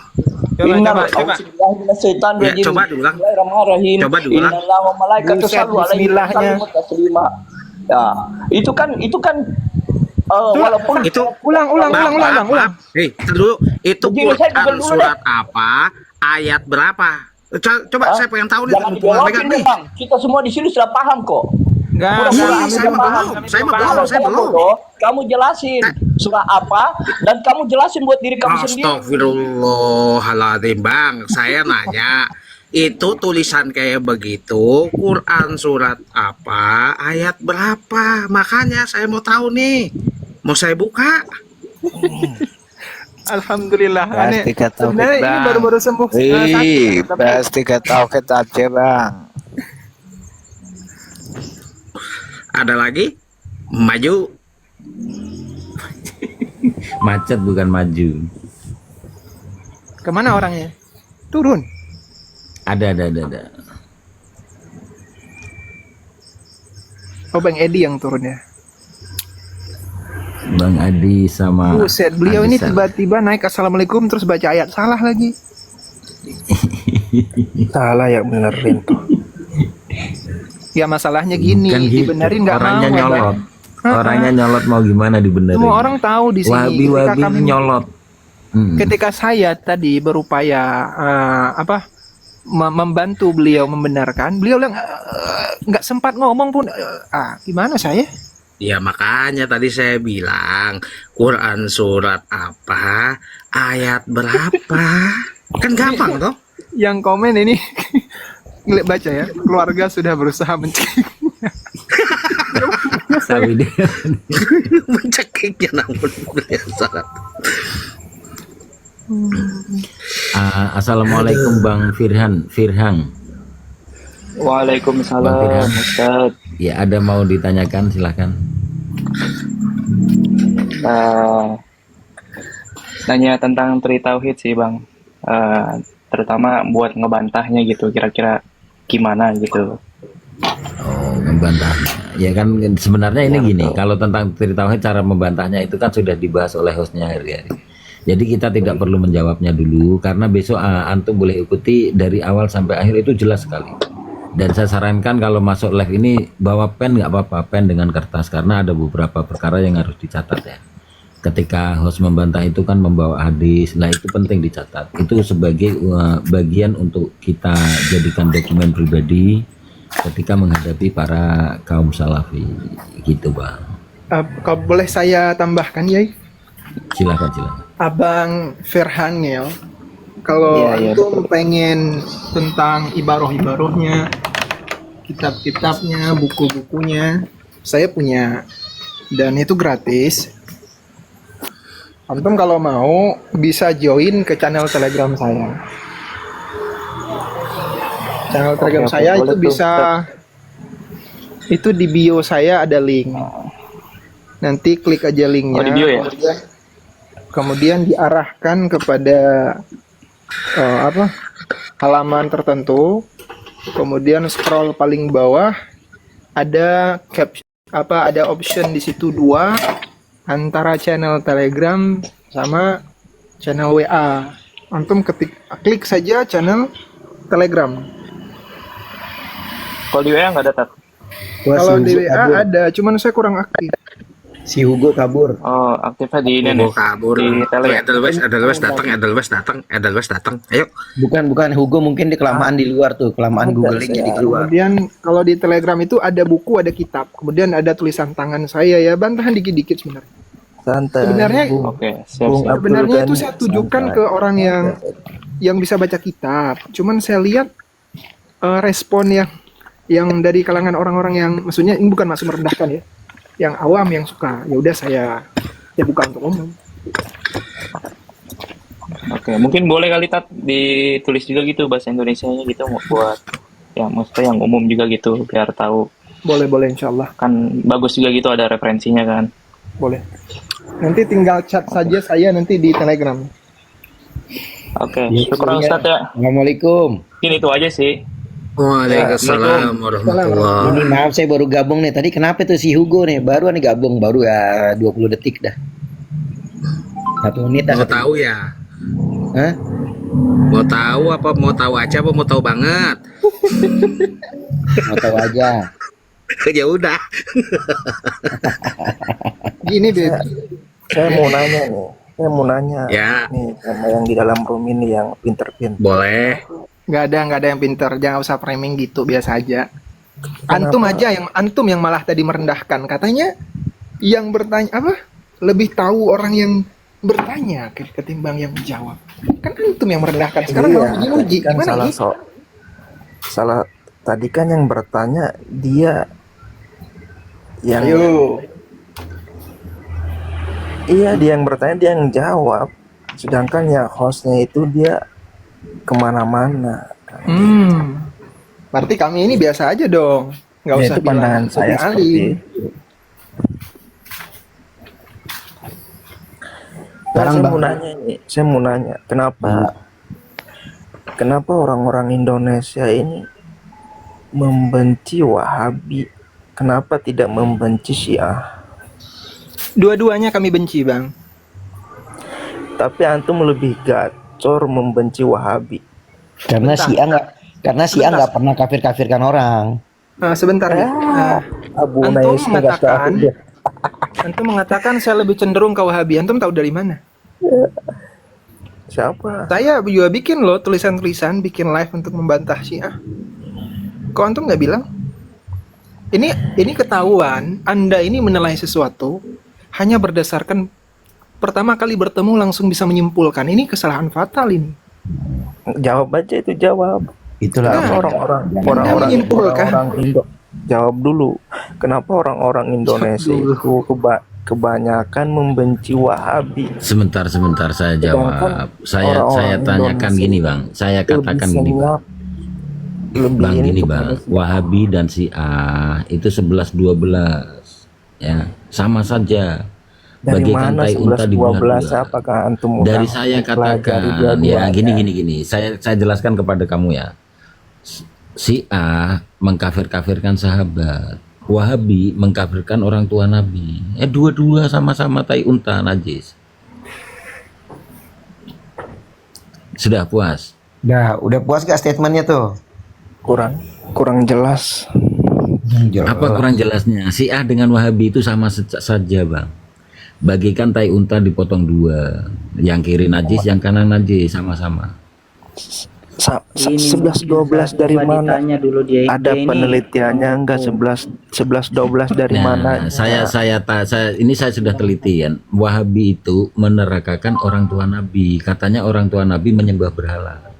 Inna coba. Auzubillahi Ya, coba diulang. Bismillahirrahmanirrahim. Coba diulang. Innallaha wa malaikatahu Buset, sallu alaihi bismillahnya. wasallam taslima. Ya, itu kan walaupun Itu Ulang. Hei, dulu itu Begini, saya Quran Google dulu surat apa? Ayat berapa? Coba saya pengen tahu nih. jangan mumpung dijawabin pegang deh, nih. Bang. Kita semua di sini sudah paham kok. Enggak, Saya mah belum. Kalau saya bodoh, kamu jelasin surah apa dan kamu jelasin buat diri kamu sendiri. Astagfirullahaladzim bang, saya nanya itu tulisan kayak begitu Quran surat apa ayat berapa, makanya saya mau tahu nih, mau saya buka. Alhamdulillah. Pasti kata Sebenarnya ini Bang. baru-baru sembuh. Wih, Tapi pasti kata aja bang. Ada lagi maju. Macet bukan maju. kemana orangnya? Turun. Ada. Oh, Bang Edi yang turun ya. Bang Adi sama Buset, beliau ini Adi tiba-tiba naik assalamualaikum terus baca ayat salah lagi. Salah yang benerin tuh. Ya masalahnya gini, Bukan gitu. dibenerin nggak mau. Orangnya Bang. nyolot. Orangnya nyolot mau gimana dibenerin? Semua orang tahu di sini. Wabi nyolot. Ketika saya tadi berupaya membantu beliau membenarkan, beliau bilang nggak sempat ngomong pun. Gimana saya? Ya makanya tadi saya bilang Quran surat apa, ayat berapa, kan gampang toh. Yang komen ini baca ya, keluarga sudah berusaha mencekik. Tapi dia Mencekiknya namun salah. Assalamualaikum Bang Firhan. Bang Waalaikumsalam Firhan. Ustaz. Ya, ada mau ditanyakan, silakan. Nanya tentang Tri Tauhid sih Bang. Terutama buat ngebantahnya gitu, kira-kira gimana gitu. Oh, membantahnya. Ya kan sebenarnya ini gini, kalau tentang Tri Tauhid cara membantahnya itu kan sudah dibahas oleh hostnya hari-hari. Jadi kita tidak perlu menjawabnya dulu karena besok antum boleh ikuti dari awal sampai akhir, itu jelas sekali. Dan saya sarankan kalau masuk live ini bawa pen, nggak apa-apa, pen dengan kertas karena ada beberapa perkara yang harus dicatat ya. Ketika host membantah itu kan membawa hadis, nah itu penting dicatat. Itu sebagai bagian untuk kita jadikan dokumen pribadi ketika menghadapi para kaum salafi gitu Bang. Kalau boleh saya tambahkan ya, Silakan. Abang Firhanil, kalau antum pengen tentang ibaroh-ibarohnya, kitab-kitabnya, buku-bukunya, saya punya dan itu gratis. Antum kalau mau bisa join ke channel Telegram saya. Channel Telegram saya itu bisa, itu di bio saya ada link. Nanti klik aja linknya. Oh, di bio ya? Kemudian diarahkan kepada halaman tertentu. Kemudian scroll paling bawah ada ada option di situ 2 antara channel Telegram sama channel WA. Antum klik saja channel Telegram. Kalau di WA nggak ada Tat? Kalau di WA ada, cuman saya kurang aktif. Si Hugo kabur. Oh, aktifnya di ini Hugo nih. kabur. Di Telegram. Edelweiss datang. Ayo. Bukan Hugo, mungkin di kelamaan di luar tuh, kelamaan googling jadi keluar. Kemudian kalau di Telegram itu ada buku, ada kitab. Kemudian ada tulisan tangan saya ya, bantahan dikit-dikit sebenarnya. Santai. Sebenarnya Oke, siap. sebenarnya itu saya tujukan ke orang yang bisa baca kitab. Cuman saya lihat respon yang dari kalangan orang-orang yang, maksudnya ini bukan maksud merendahkan ya, yang awam yang suka, ya udah saya buka untuk umum. Oke, mungkin boleh kali Tat ditulis juga gitu bahasa Indonesianya gitu buat ya maksudnya yang umum juga gitu biar tahu. Boleh insyaallah. Kan bagus juga gitu ada referensinya kan. Boleh. Nanti tinggal chat saja saya nanti di Telegram. Oke, syukur Ustaz ya. Assalamualaikum. Mungkin itu aja sih. Waalaikumsalam warahmatullahi. Ini maaf saya baru gabung nih. Tadi kenapa tuh si Hugo nih baru nih gabung baru ya 20 detik dah. 1 menit dah. Mau tahu ya? Hah? Mau tahu apa mau tahu aja apa mau tahu banget? Mau tahu aja. Ya udah. Gini deh. Saya mau nanya Ya. nih sama yang di dalam room ini yang pinter-pinter. Boleh. Nggak ada yang pinter, jangan usah framing gitu, biasa aja. Antum yang malah tadi merendahkan, katanya yang bertanya lebih tahu orang yang bertanya ketimbang yang menjawab. Kan antum yang merendahkan, sekarang malah puji-puji. Kan Gimana salah tadi kan yang bertanya dia yang Iya, dia yang bertanya, dia yang jawab. Sedangkan ya hostnya itu dia kemana-mana. Berarti kami ini biasa aja dong, nggak Ya, usah itu pandangan bilang saya lebih seperti alim. itu. Nah, saya mau nanya, kenapa orang-orang Indonesia ini membenci Wahabi? Kenapa tidak membenci Syiah? Dua-duanya kami benci, Bang. Tapi antum lebih gacor membenci Wahabi. Karena Syiah nggak pernah kafir-kafirkan orang. Sebentar ya. Abu Antum Nais Antum mengatakan saya lebih cenderung ke Wahabi. Antum tahu dari mana? Siapa? Saya juga bikin loh tulisan-tulisan, bikin live untuk membantah Syiah. Kok antum nggak bilang? Ini ketahuan. Anda ini menilai sesuatu hanya berdasarkan pertama kali bertemu langsung bisa menyimpulkan. Ini kesalahan fatal ini. Jawab aja itu, jawab. Itulah Nah, Orang-orang menyimpulkan. Indo, jawab dulu. Kenapa orang-orang Indonesia itu kebanyakan membenci Wahabi? Sebentar saya jawab. Sedangkan Saya orang-orang tanyakan Indonesia gini bang. Saya katakan gini bang. Bang gini bang. Wahabi dan Syiah itu 11-12 ya sama saja. Dari Bagaikan mana tai unta di belah 11-12? dua. Apakah antum Dari udah saya mempelajari katakan ya dua-duanya? gini. Saya jelaskan kepada kamu ya. Syiah mengkafir-kafirkan sahabat. Wahabi mengkafirkan orang tua Nabi. Dua-dua sama-sama tai unta najis. Sudah puas? udah puas gak statementnya tuh? Kurang jelas. Apa kurang jelasnya? Syiah dengan Wahabi itu sama saja bang. Bagikan tai unta dipotong dua. Yang kiri najis, yang kanan najis, sama-sama. 11-12 dari mana? Ditanya dulu dia Ada ini. penelitiannya enggak 11-12 dari mana? Saya sudah teliti ya. Wahabi itu menerakakan orang tua Nabi. Katanya orang tua Nabi menyembah berhala.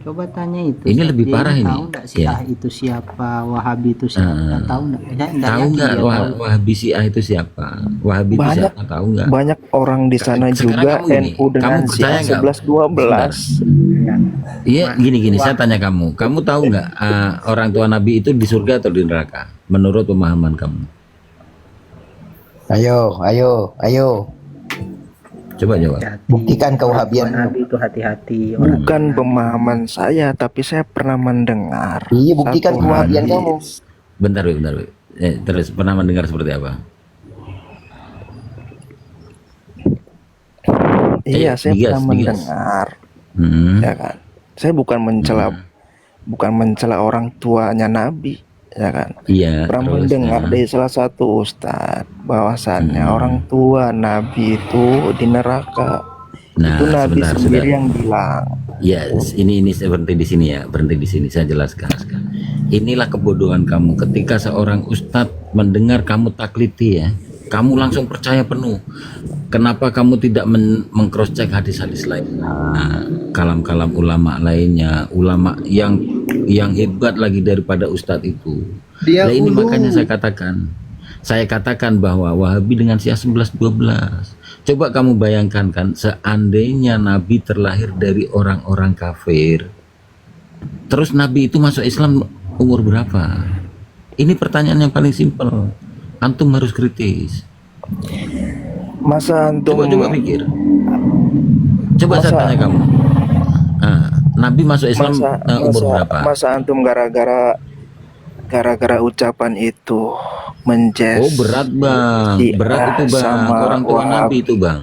Coba tanya itu. Ini lebih parah ini. Tahu nggak Syiah itu siapa? Wahabi itu siapa? Tahu nggak? Tahu nggak Wahabi Syiah itu siapa? Wahabi itu Banyak- siapa? Tahu nggak? Banyak orang di sana Sekarang juga kamu ini, NU dengan kamu percaya Syiah nggak? 11-12. Iya, gini. Saya tanya kamu. Kamu tahu nggak orang tua Nabi itu di surga atau di neraka? Menurut pemahaman kamu? Ayo. Coba jawab. Buktikan kewahabian. Nabi itu hati-hati. Bukan pemahaman saya, tapi saya pernah mendengar. Iya, buktikan satu kewahabian hadis. kamu. Bentar. Terus pernah mendengar seperti apa? Iya, saya digas. pernah mendengar. Ya kan. Saya bukan mencela orang tuanya Nabi, ya kan. Iya. Pernah terus, mendengar dari salah satu ustadz bahwasannya orang tua Nabi itu di neraka. Nah, Itu Nabi sebentar, sendiri sudah. yang bilang. Ya, ini saya berhenti di sini ya. Berhenti di sini saya jelaskan. Inilah kebodohan kamu ketika seorang ustadz mendengar kamu takliti ya. Kamu langsung percaya penuh. Kenapa kamu tidak meng-cross check hadis-hadis lain? Nah, kalam-kalam ulama lainnya, ulama yang hebat lagi daripada ustadz itu. Nah, ini makanya saya katakan bahwa Wahabi dengan Syiah 11-12. Coba kamu bayangkan kan, seandainya Nabi terlahir dari orang-orang kafir, terus Nabi itu masuk Islam umur berapa? Ini pertanyaan yang paling simpel. Antum harus kritis. Masa antum Coba pikir. Coba saya tanya kamu. Nabi masuk Islam umur berapa? Masa antum gara-gara ucapan itu menjes. Oh, berat bang. Berat itu bang. sama Orang tua Wahabi. Nabi itu bang.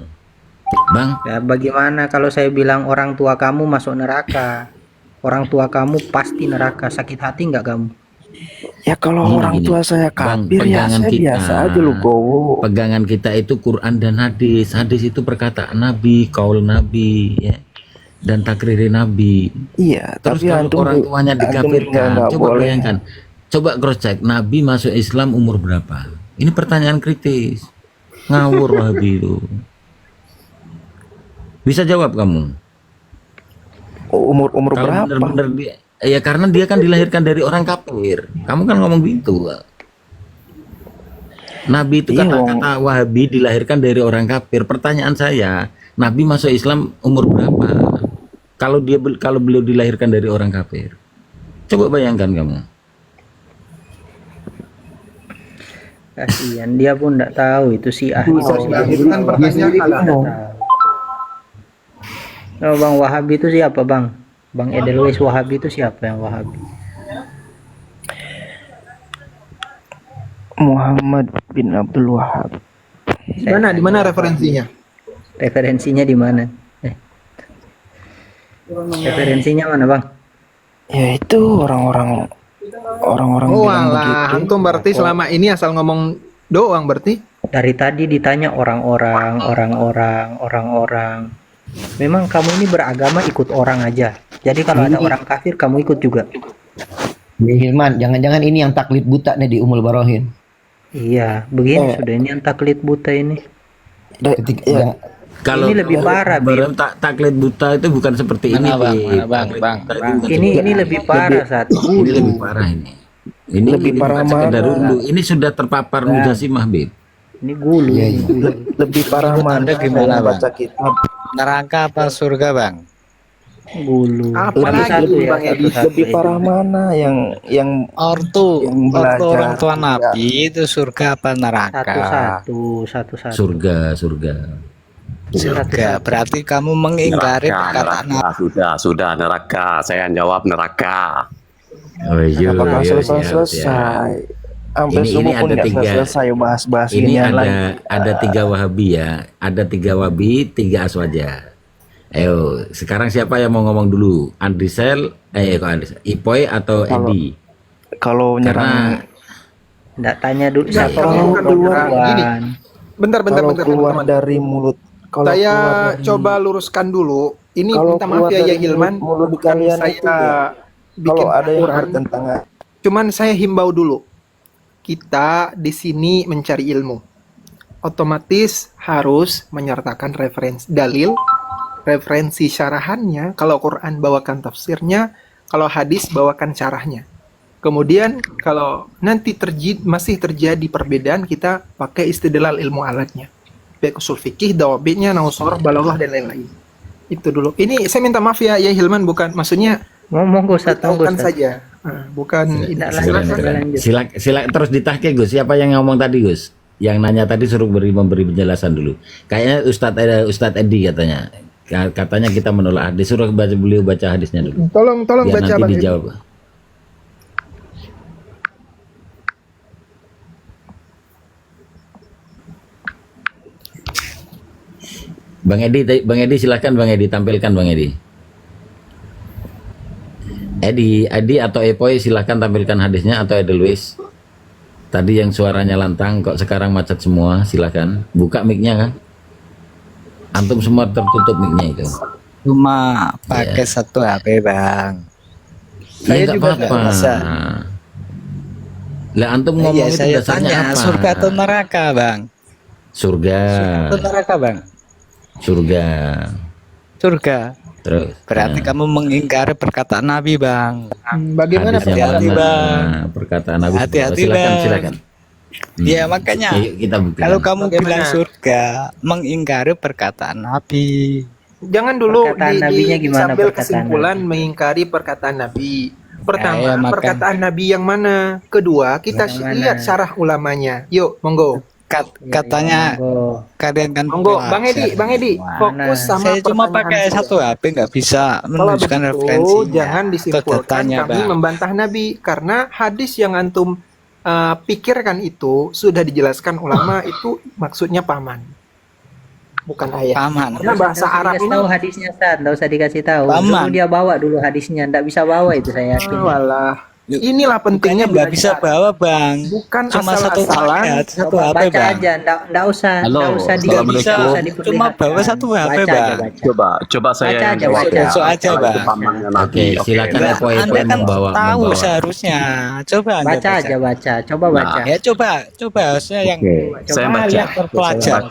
Bang, Ya, bagaimana kalau saya bilang orang tua kamu masuk neraka? Orang tua kamu pasti neraka. Sakit hati nggak kamu? Ya kalau Gini, orang gini. tua saya Bang, kafir ya pegangan saya kita. biasa aja lu gowo. pegangan kita itu Quran dan hadis. Hadis itu perkataan Nabi, kaul Nabi, ya, dan takriri Nabi. Iya, Terus tapi kalau antum orang tuanya antum dikafirkan, nggak coba boleh. bayangkan, coba cross check, Nabi masuk Islam umur berapa? Ini pertanyaan kritis, ngawur Wahabi itu. Bisa jawab kamu? Umur Kalau berapa? benar-benar dia, ya karena dia kan dilahirkan dari orang kafir. Kamu kan ngomong gitu. Nabi itu Iya, kata-kata Wahabi dilahirkan dari orang kafir. Pertanyaan saya, Nabi masuk Islam umur berapa? Kalau beliau dilahirkan dari orang kafir. Coba bayangkan kamu. Kasihan, dia pun nggak tahu itu Syiah. Itu kan pertanyaan halal. Oh, Bang Wahabi itu siapa Bang? Bang Edelweiss Wahabi itu siapa yang Wahabi? Muhammad bin Abdul Wahab. Di mana referensinya? Referensinya di mana? Referensinya mana Bang? Ya itu orang-orang Oh bilang alah, begitu. antum berarti selama ini asal ngomong doang berarti? Dari tadi ditanya orang-orang. Memang kamu ini beragama ikut orang aja. Jadi kalau ada orang kafir kamu ikut juga. Hilman, jangan-jangan ini yang taklid buta nih di Ummul Barohin. Iya, begini sudah ini yang taklid buta ini. Ketika, Kalau Ini lebih parah, Bim. taklid buta itu bukan seperti ini, Mana bang, Bim. mana bang, Taklid bang, buta itu bang. bukan Ini seperti lebih parah saat ini lebih parah ini. Ini Lebih parah bukan sekedar mana? dulu. Ini sudah terpapar mujasimah, Bim. Ini gulu. ini gulu. Lebih parah mana? Anda gimana, Saya Bang? baca kitab. Neraka apa surga bang? Gulu. Apalagi Satu-satu ini, ya, Bang Edi? satu-satu Lebih itu. parah mana yang Ortu belajar orang tua tidak. Nabi itu surga apa neraka? Satu-satu. Surga. Surga. Berarti kamu mengingkari perkataan Nabi. Sudah neraka. Saya jawab neraka. Oh iya. Apakah iya, selesai? Sampai Ini subuh pun ada nggak tiga. selesai bahas-bahas Ini ginian lagi. ada 3 Wahabi ya. Ada 3 Wahabi, 3 Aswaja. Ayo, sekarang siapa yang mau ngomong dulu? Andrisel, kok Andrisel? Ipoy atau Edi? Kalau Karena Nggak tanya dulu. Nggak, Siapa kalau mau keluar, duluan? gini. Bentar, kalau keluar teman-teman. dari mulut, kalau Saya keluar dari- coba luruskan dulu. Ini kalau minta maaf keluar ya dari Hilman, mulut bukan kalian saya itu ya, bikin kalau ada yang aturan. bertentangan, Cuman saya himbau dulu. Kita di sini mencari ilmu. Otomatis harus menyertakan referensi dalil, referensi syarahannya. Kalau Quran bawakan tafsirnya, kalau hadis bawakan syarahnya. Kemudian kalau nanti masih terjadi perbedaan, kita pakai istidlal ilmu alatnya. Baik usul fikih, dawabitnya, nausoroh, balaghah dan lain-lain. Itu dulu. Ini saya minta maaf ya Hilman, bukan maksudnya Monggo Ustaz, monggo tahukan Ustaz. saja. Bukan ini. Silakan terus ditahke Gus. Siapa yang ngomong tadi Gus? Yang nanya tadi suruh memberi penjelasan dulu. Kayaknya Ustadz Edi katanya. Katanya kita menolak hadis. Suruh beliau baca hadisnya dulu. Tolong Biar baca nanti Bang Edi. dijawab. Bang Edi silahkan Bang Edi, tampilkan Bang Edi. Edi atau Epoy silahkan tampilkan hadisnya, atau Edelweiss. Tadi yang suaranya lantang kok sekarang macet semua, silahkan buka mic-nya kan. Antum semua tertutup mic-nya itu. Cuma pakai satu HP bang. Saya juga nggak apa-apa. bisa. Lah antum ngomong Iya, itu saya dasarnya tanya apa? surga atau neraka bang? Surga. Atau neraka bang? Surga. Surga. Terus. Berarti kamu mengingkari perkataan Nabi bang. Bagaimana Hadisnya hati-hati, mana? Bang. Perkataan Nabi. Hati-hati, Silakan, Bang. silakan. Ya makanya Yuk, kita buktikan. kalau kamu Bagaimana? bilang surga, mengingkari perkataan Nabi. Jangan dulu Perkataan nabinya gimana sambil perkataan kesimpulan mengingkari perkataan Nabi. Pertama, Ya, makan. perkataan Nabi yang mana? Kedua, kita Yang mana? lihat syarah ulamanya. Yuk, monggo. Katanya Monggo. kalian kan Monggo, pelajar. Bang Edi, fokus sama Saya cuma pertanyaan pakai saya. satu HP nggak bisa Kalau menunjukkan begitu, referensinya. jangan disimpulkan Datanya, kami Bang. membantah Nabi, karena hadis yang antum pikirkan itu sudah dijelaskan ulama itu maksudnya paman, bukan ayat. Paman. Karena bahasa Arab Dikasih ini tahu hadisnya Ustaz, nggak usah dikasih tahu. Paman. Dulu dia bawa dulu hadisnya, nggak bisa bawa itu saya yakin. walah. Inilah pentingnya Nggak bisa bawa bang. Bukan Cuma satu asal-asalan. ayat, satu Coba HP baca bang. aja, nggak usah, Halo, nggak usah Nggak bisa, diperlihatkan. cuma bawa satu HP Baca aja, bang. baca. Coba saya Baca yang aja, jawab baca. ya. Besok aja, Kalau itu Bang. pamannya Nabi. Oke, silakan Nah, Epoy Anda kan membawa. tahu seharusnya. Coba Anda Baca aja, baca. Coba baca. Ya coba harusnya yang Saya Coba baca. lihat terpelajar.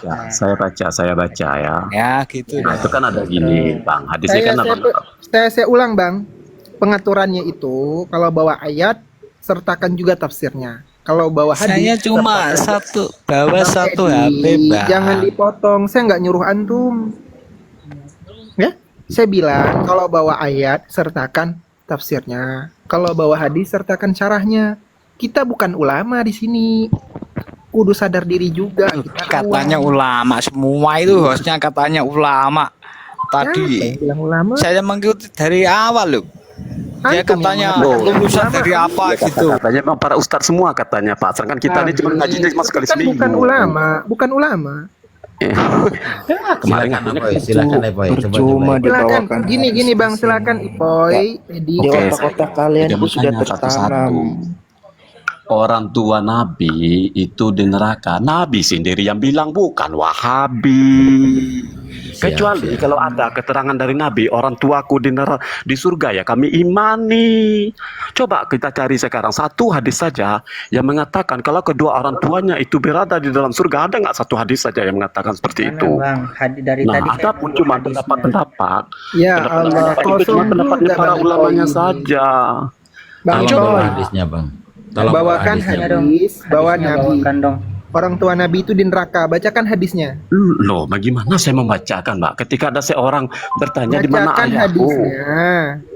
Saya baca ya. Ya gitu. Nah, itu kan ada gini, Bang. Hadisnya Saya, kan ada. saya ulang bang, pengaturannya itu kalau bawa ayat sertakan juga tafsirnya. Kalau bawa hadis, Saya cuma sertakan- bawa Bang satu Edi, HP bang. jangan dipotong. Saya nggak nyuruh antum. Ya, saya bilang kalau bawa ayat sertakan tafsirnya. Kalau bawa hadis sertakan syarahnya. Kita bukan ulama di sini. Kudu sadar diri juga. Kita Katanya awam. ulama semua itu hostnya katanya ulama. Siapa Tadi yang bilang ulama? saya mengikuti dari awal loh. Dia Antum yang katanya mengatakan lulusan ulama. dari apa gitu. Katanya memang para ustadz semua katanya, Pak. Sedangkan kita ini cuma ngajinya cuma sekali Kan seminggu. bukan ulama, bukan ulama. Kemarin Silakan ngajinya Epoy, silakan Epoy. Coba percuma coba. Silakan, dibawakan gini bang, silakan Ipoy, Edi. di otak-otak kalian itu sudah Satu-satu. tertanam orang tua Nabi itu di neraka. Nabi sendiri yang bilang, bukan Wahabi. Kecuali kalau ada keterangan dari Nabi, orang tuaku di surga, ya kami imani. Coba kita cari sekarang satu hadis saja yang mengatakan kalau kedua orang tuanya itu berada di dalam surga. Ada nggak satu hadis saja yang mengatakan seperti Mana itu? bang, dari Nah, tadi ada pun cuma pendapat-pendapat. Ya Allah, Pendapat itu cuma kosong pendapatnya juga para Bang ulamanya Ipoi. saja. Bang Tolong bawa Ipoi, hadisnya bang. Tolong bawa bawakan hadisnya, Bang. hadis bahwa Hadisnya Nabi, bawakan dong. orang tua Nabi itu di neraka. Bacakan hadisnya. Loh, bagaimana saya membacakan, Mbak? Ketika ada seorang bertanya di mana Bacakan ayahku. hadisnya.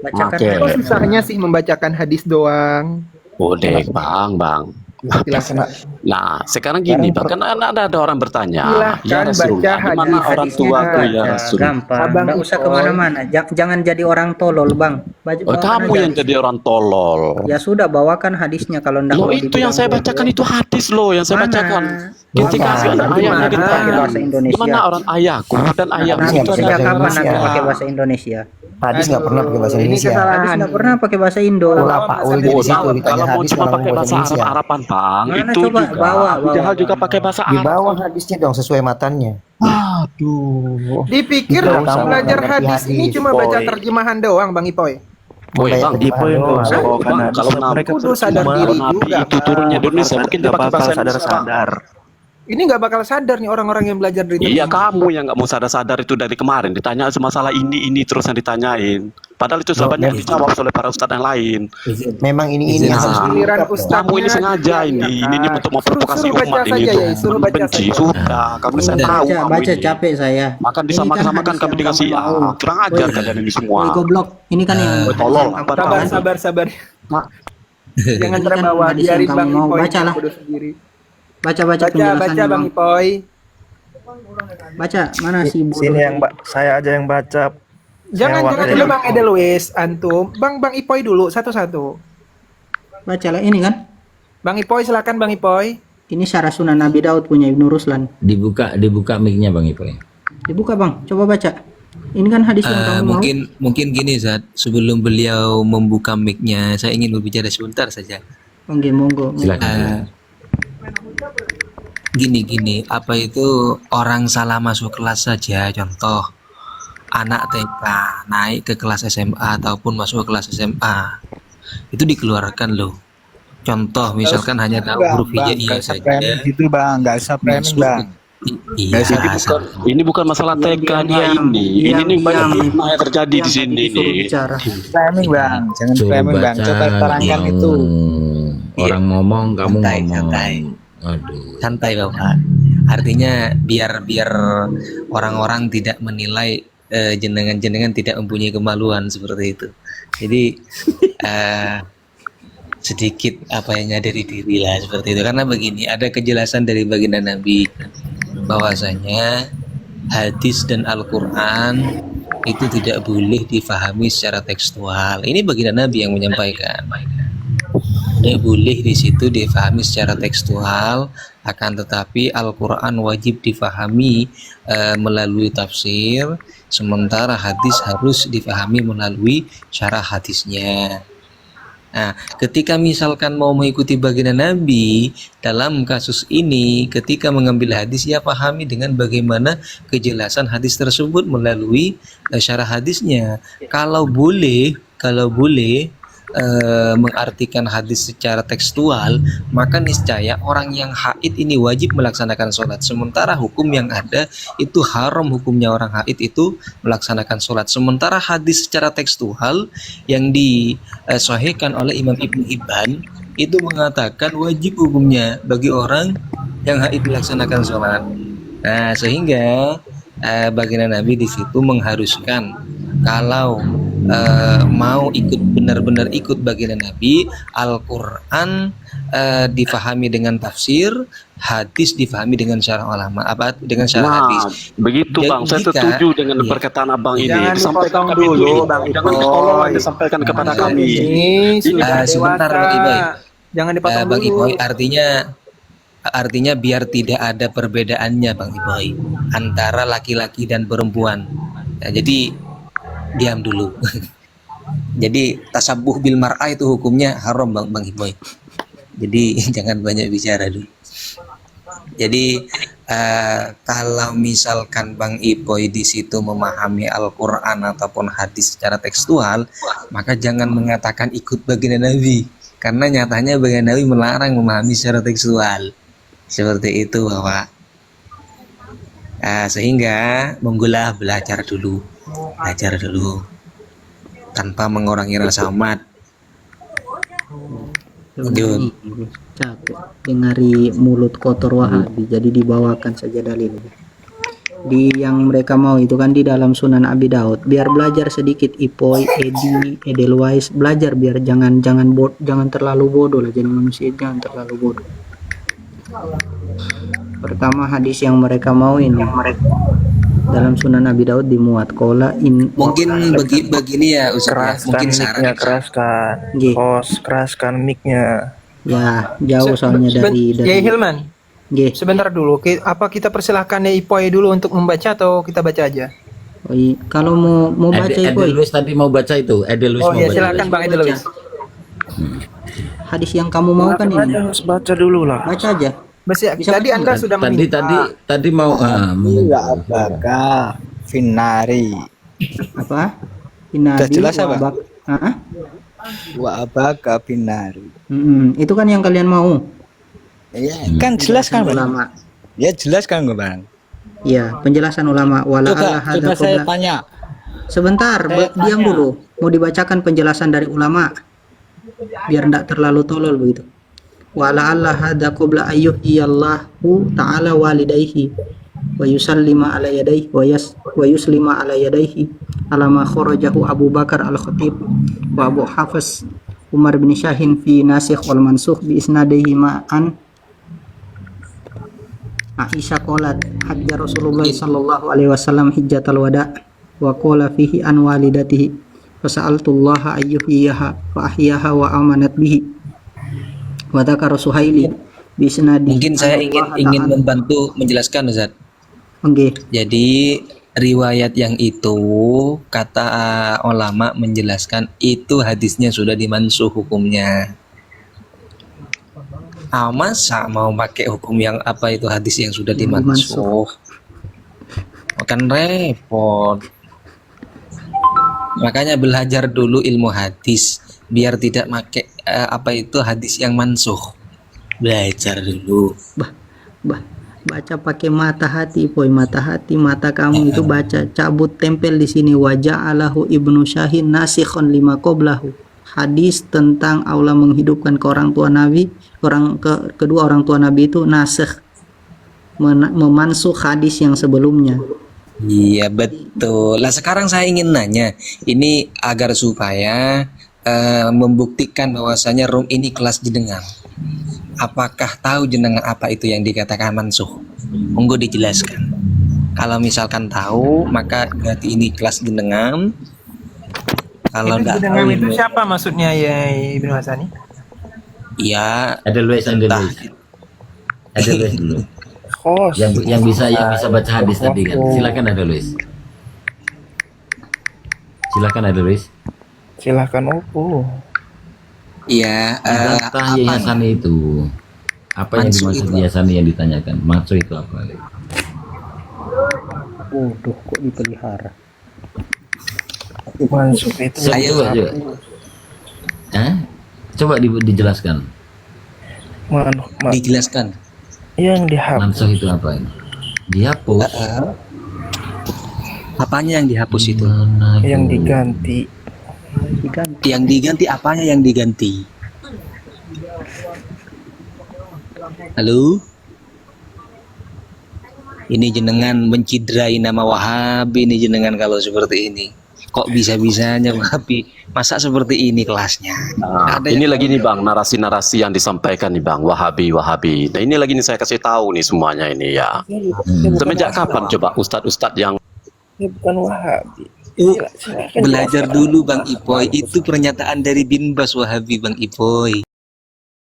Bacakan Oke. Kok susahnya sih membacakan hadis doang? Boleh, Bang. Silakan. Nah, sekarang gini, Bang, kan ada orang bertanya, Silahkan ya Rasulullah, baca di mana orang hadis-hadisnya. tuaku ya Baca, Rasulullah? gampang. Abang Nggak usah Ipoi. kemana-mana. Jangan jadi orang tolol bang. Oh, kamu yang jadi orang tolol. Ya sudah, bawakan hadisnya kalau ndak Loh, mau itu dibilang yang saya bodoh. bacakan itu hadis loh, yang saya Mana? bacakan. Ketika Mana? si anak Di ayahnya mana? Pakai ditanya, bahasa Indonesia. di mana orang ayahku dan ayahmu Nah, itu pakai ada Sejak bahasa kapan Indonesia. Nabi pakai bahasa Indonesia? Hadis nggak pernah pakai bahasa Ini Indonesia. kesalahan. Hadis nggak pernah pakai bahasa Indo. Pola Pak Ul Oh, di situ nah, ditanya kalau mau hadis cuma malah pakai bahasa bahasa Indonesia. Arab-Araban, Bang, Mana itu coba? juga Bawa, Abu Jahal bawa. juga pakai bahasa Di Arab. bawah hadisnya dong sesuai matanya. Aduh. Dipikir Nggak usah belajar ngerti hadis ini hadis, cuma baca Boy. terjemahan doang, Bang Ipoi. Woi, Bang, Ipoi nggak usah Bang, kalau Nabi Kudu sadar diri Nabi juga, itu Bang. turunnya di Indonesia, mungkin dia pakai bahasa Indonesia. Ini nggak bakal sadar nih orang-orang yang belajar dari Iya, Indonesia. kamu yang nggak mau sadar-sadar itu dari kemarin ditanya masalah ini terus yang ditanyain. Padahal itu sudah banyak dijawab oleh para ustadz yang lain. Memang ini yang harus Nah, Giliran diungkap dong. ustadznya kamu ini sengaja dia ini kan. untuk memprovokasi Suruh baca umat ini saja tuh. ya, suruh baca Benci saja. sudah. Kamu saya tahu Baca, kamu baca ini. capek saya. Makan Ini disamakan hadis kami yang dikasih kamu mau. kurang ajar Woi, kalian ini semua. woi, goblok. Ini kan yang Woi, tolol. yang kamu tahu. Sabar. Nah, Jangan Ini kan terbawa. hadis yang Biarin kamu Bang mau. Ipoi Bacalah. bodoh sendiri. Baca Baca penjelasannya Bang bang. Ipoi. Baca mana sih bodoh? Sini yang saya aja yang baca. Jangan wakil. dulu Bang Edelweiss, antum. Bang Ipoi dulu satu-satu. Bacalah ini kan. Bang Ipoi silakan Bang Ipoi. Ini Syarah Sunan Nabi Daud punya Ibnu Ruslan. Dibuka mic-nya bang Ipoi. Dibuka bang, coba baca. Ini kan hadis yang kamu mau. Mungkin gini Zat, sebelum beliau membuka mic-nya, saya ingin berbicara sebentar saja. Oke, monggo. Silakan. Gini, apa itu orang salah masuk kelas saja, contoh anak TK naik ke kelas SMA ataupun masuk ke kelas SMA, itu dikeluarkan loh. Contoh misalkan hanya tahu huruf hijaiyah saja. Gitu bang, nggak usah framing bang. Iya, ini bukan masalah TK-nya ini. Ini banyak fitnah yang terjadi di sini nih. Framing bang, jangan framing bang. Coba terangkan itu. Orang ngomong kamu Santai, ngomong. santai. Aduh. Santai Bapak. Artinya biar orang-orang tidak menilai jenengan tidak mempunyai kemaluan seperti itu. Jadi sedikit apa yang nyadari diri lah seperti itu. Karena begini, ada kejelasan dari baginda Nabi bahwasanya hadis dan Al-Quran itu tidak boleh difahami secara tekstual. Ini baginda Nabi yang menyampaikan. Tidak boleh di situ difahami secara tekstual, akan tetapi Al-Quran wajib difahami melalui tafsir, sementara hadis harus difahami melalui syarah hadisnya. Nah, ketika misalkan mau mengikuti baginda Nabi dalam kasus ini, ketika mengambil hadis, ya pahami dengan bagaimana kejelasan hadis tersebut melalui syarah hadisnya. Kalau boleh mengartikan hadis secara tekstual, maka niscaya orang yang haid ini wajib melaksanakan sholat. Sementara hukum yang ada itu haram hukumnya orang haid itu melaksanakan sholat. Sementara hadis secara tekstual yang disahihkan oleh Imam Ibnu Hibban itu mengatakan wajib hukumnya bagi orang yang haid melaksanakan sholat. Nah, sehingga baginda Nabi di situ mengharuskan kalau mau benar-benar ikut baginda Nabi, Al-Quran difahami dengan tafsir, hadis difahami dengan syarah ulama, dengan syarah hadis. Begitu Bang, saya setuju dengan perkataan Abang ini. Jangan Disampaikan dipotong kami dulu, Bang jangan Ipoi. ditolong, disampaikan kepada kami. Ini sudah sebentar dewasa. Bang Ipoi. Jangan dipotong Bang dulu. Ipoi, artinya biar tidak ada perbedaannya Bang Ipoi antara laki-laki dan perempuan. Nah, jadi diam dulu. Jadi tasabuh bil mar'ah itu hukumnya haram Bang Ipoi. Jadi jangan banyak bicara dulu. Jadi kalau misalkan Bang Ipoy di situ memahami Al-Quran ataupun hadis secara tekstual, maka jangan mengatakan ikut baginda Nabi, karena nyatanya baginda Nabi melarang memahami secara tekstual. Seperti itu Bapak. Sehingga monggolah belajar dulu tanpa mengurangi rasa hormat. Capek dengari mulut kotor Wahabi, jadi dibawakan saja dalilnya. Di yang mereka mau itu kan di dalam Sunan Abi Daud. Biar belajar sedikit Ipoy, Edi, Edelweiss, belajar biar jangan terlalu bodoh lah, jadi manusia jangan terlalu bodoh. Pertama hadis yang mereka mau ini dalam Sunan Abi Daud dimuat kola Mungkin begini ya Ustaz, mungkin saran keraskan keraskan mic-nya. Ya, jauh soalnya dari Kiai Hilman. Sebentar dulu, apa kita persilahkan Ipoy dulu untuk membaca atau kita baca aja? Kalau mau baca Ipoy. Edelweiss tadi mau baca itu. Edelweiss mau baca. Silakan Bang Edelweiss. Hadis yang kamu mau kan ini. Harus baca dulu lah. Baca aja. Tadi Anda sudah meminta. Tadi mau Wa'abaka finari. Apa? Finari. Udah jelas apa? Wa'abaka finari. Itu kan yang kalian mau. Iya, kan jelas kan ulama. Ya jelas kan Bang. Iya, penjelasan ulama. Coba saya tanya. Sebentar, diam dulu. Mau dibacakan penjelasan dari ulama biar tidak terlalu tolol begitu. Wala Allah hada qabla ayyuhiyallahu ta'ala walidayhi wa yusallima ala yadayhi wa yuslima ala yadayhi ala ma kharajahu Abu Bakar al-Khatib wa Abu Hafiz Umar bin Syahin fi nasikh wal mansukh bi isnadihi ma'an Aisyah qalat hajja Rasulullah sallallahu alaihi wasallam hijjatal wada wa qala fihi an walidatihi fa sa'altullaha ayyuhiyaha fa ahyaha wa amanat bihi. Mungkin saya ingin membantu menjelaskan Ustaz. Jadi riwayat yang itu kata ulama menjelaskan itu hadisnya sudah dimansuh hukumnya. Masa mau pakai hukum yang apa itu hadis yang sudah dimansuh? Kan repot. Makanya belajar dulu ilmu hadis biar tidak pakai apa itu hadis yang mansuh. Belajar dulu. Baca pakai mata hati, mata kamu itu baca, cabut tempel di sini wajah Allahu Ibnu Syahin nasikhon lima qoblahu. Hadis tentang Allah menghidupkan ke orang tua Nabi, kedua orang tua Nabi itu nasikh, memansuh hadis yang sebelumnya. Iya betul. Lah sekarang saya ingin nanya, ini agar supaya membuktikan bahwasanya room ini kelas jenengan. Apakah tahu jenengan apa itu yang dikatakan mansuh? Monggo dijelaskan. Kalau misalkan tahu, maka berarti ini kelas jenengan. Kalau tidak tahu itu siapa maksudnya ya Ibnu Hasani? Iya. Edelweiss dulu. Yang bisa baca hadis tadi kan. Silakan Edelweiss. Silakan Oppo. Iya, data yayasan itu. Apa yang dimaksud yayasan yang ditanyakan? Maksud itu apa? Waduh, kok dipelihara? Maksud itu coba dijelaskan. Dijelaskan. Yang dihapus. Maksud itu apa ini? Dihapus. Apanya yang dihapus itu? Yang diganti. Yang diganti apanya yang diganti? Halo? Ini jenengan mencidrai nama Wahabi ini jenengan kalau seperti ini. Kok bisa-bisanya Wahabi? Masa seperti ini kelasnya? Ini lagi nih Bang, narasi-narasi yang disampaikan nih Bang, Wahabi. Nah ini lagi nih saya kasih tahu nih semuanya ini ya. Semenjak kapan coba ustadz-ustadz yang bukan Wahabi. Belajar dulu Bang Ipoy, itu pernyataan dari Bin Bas Wahabi Bang Ipoy.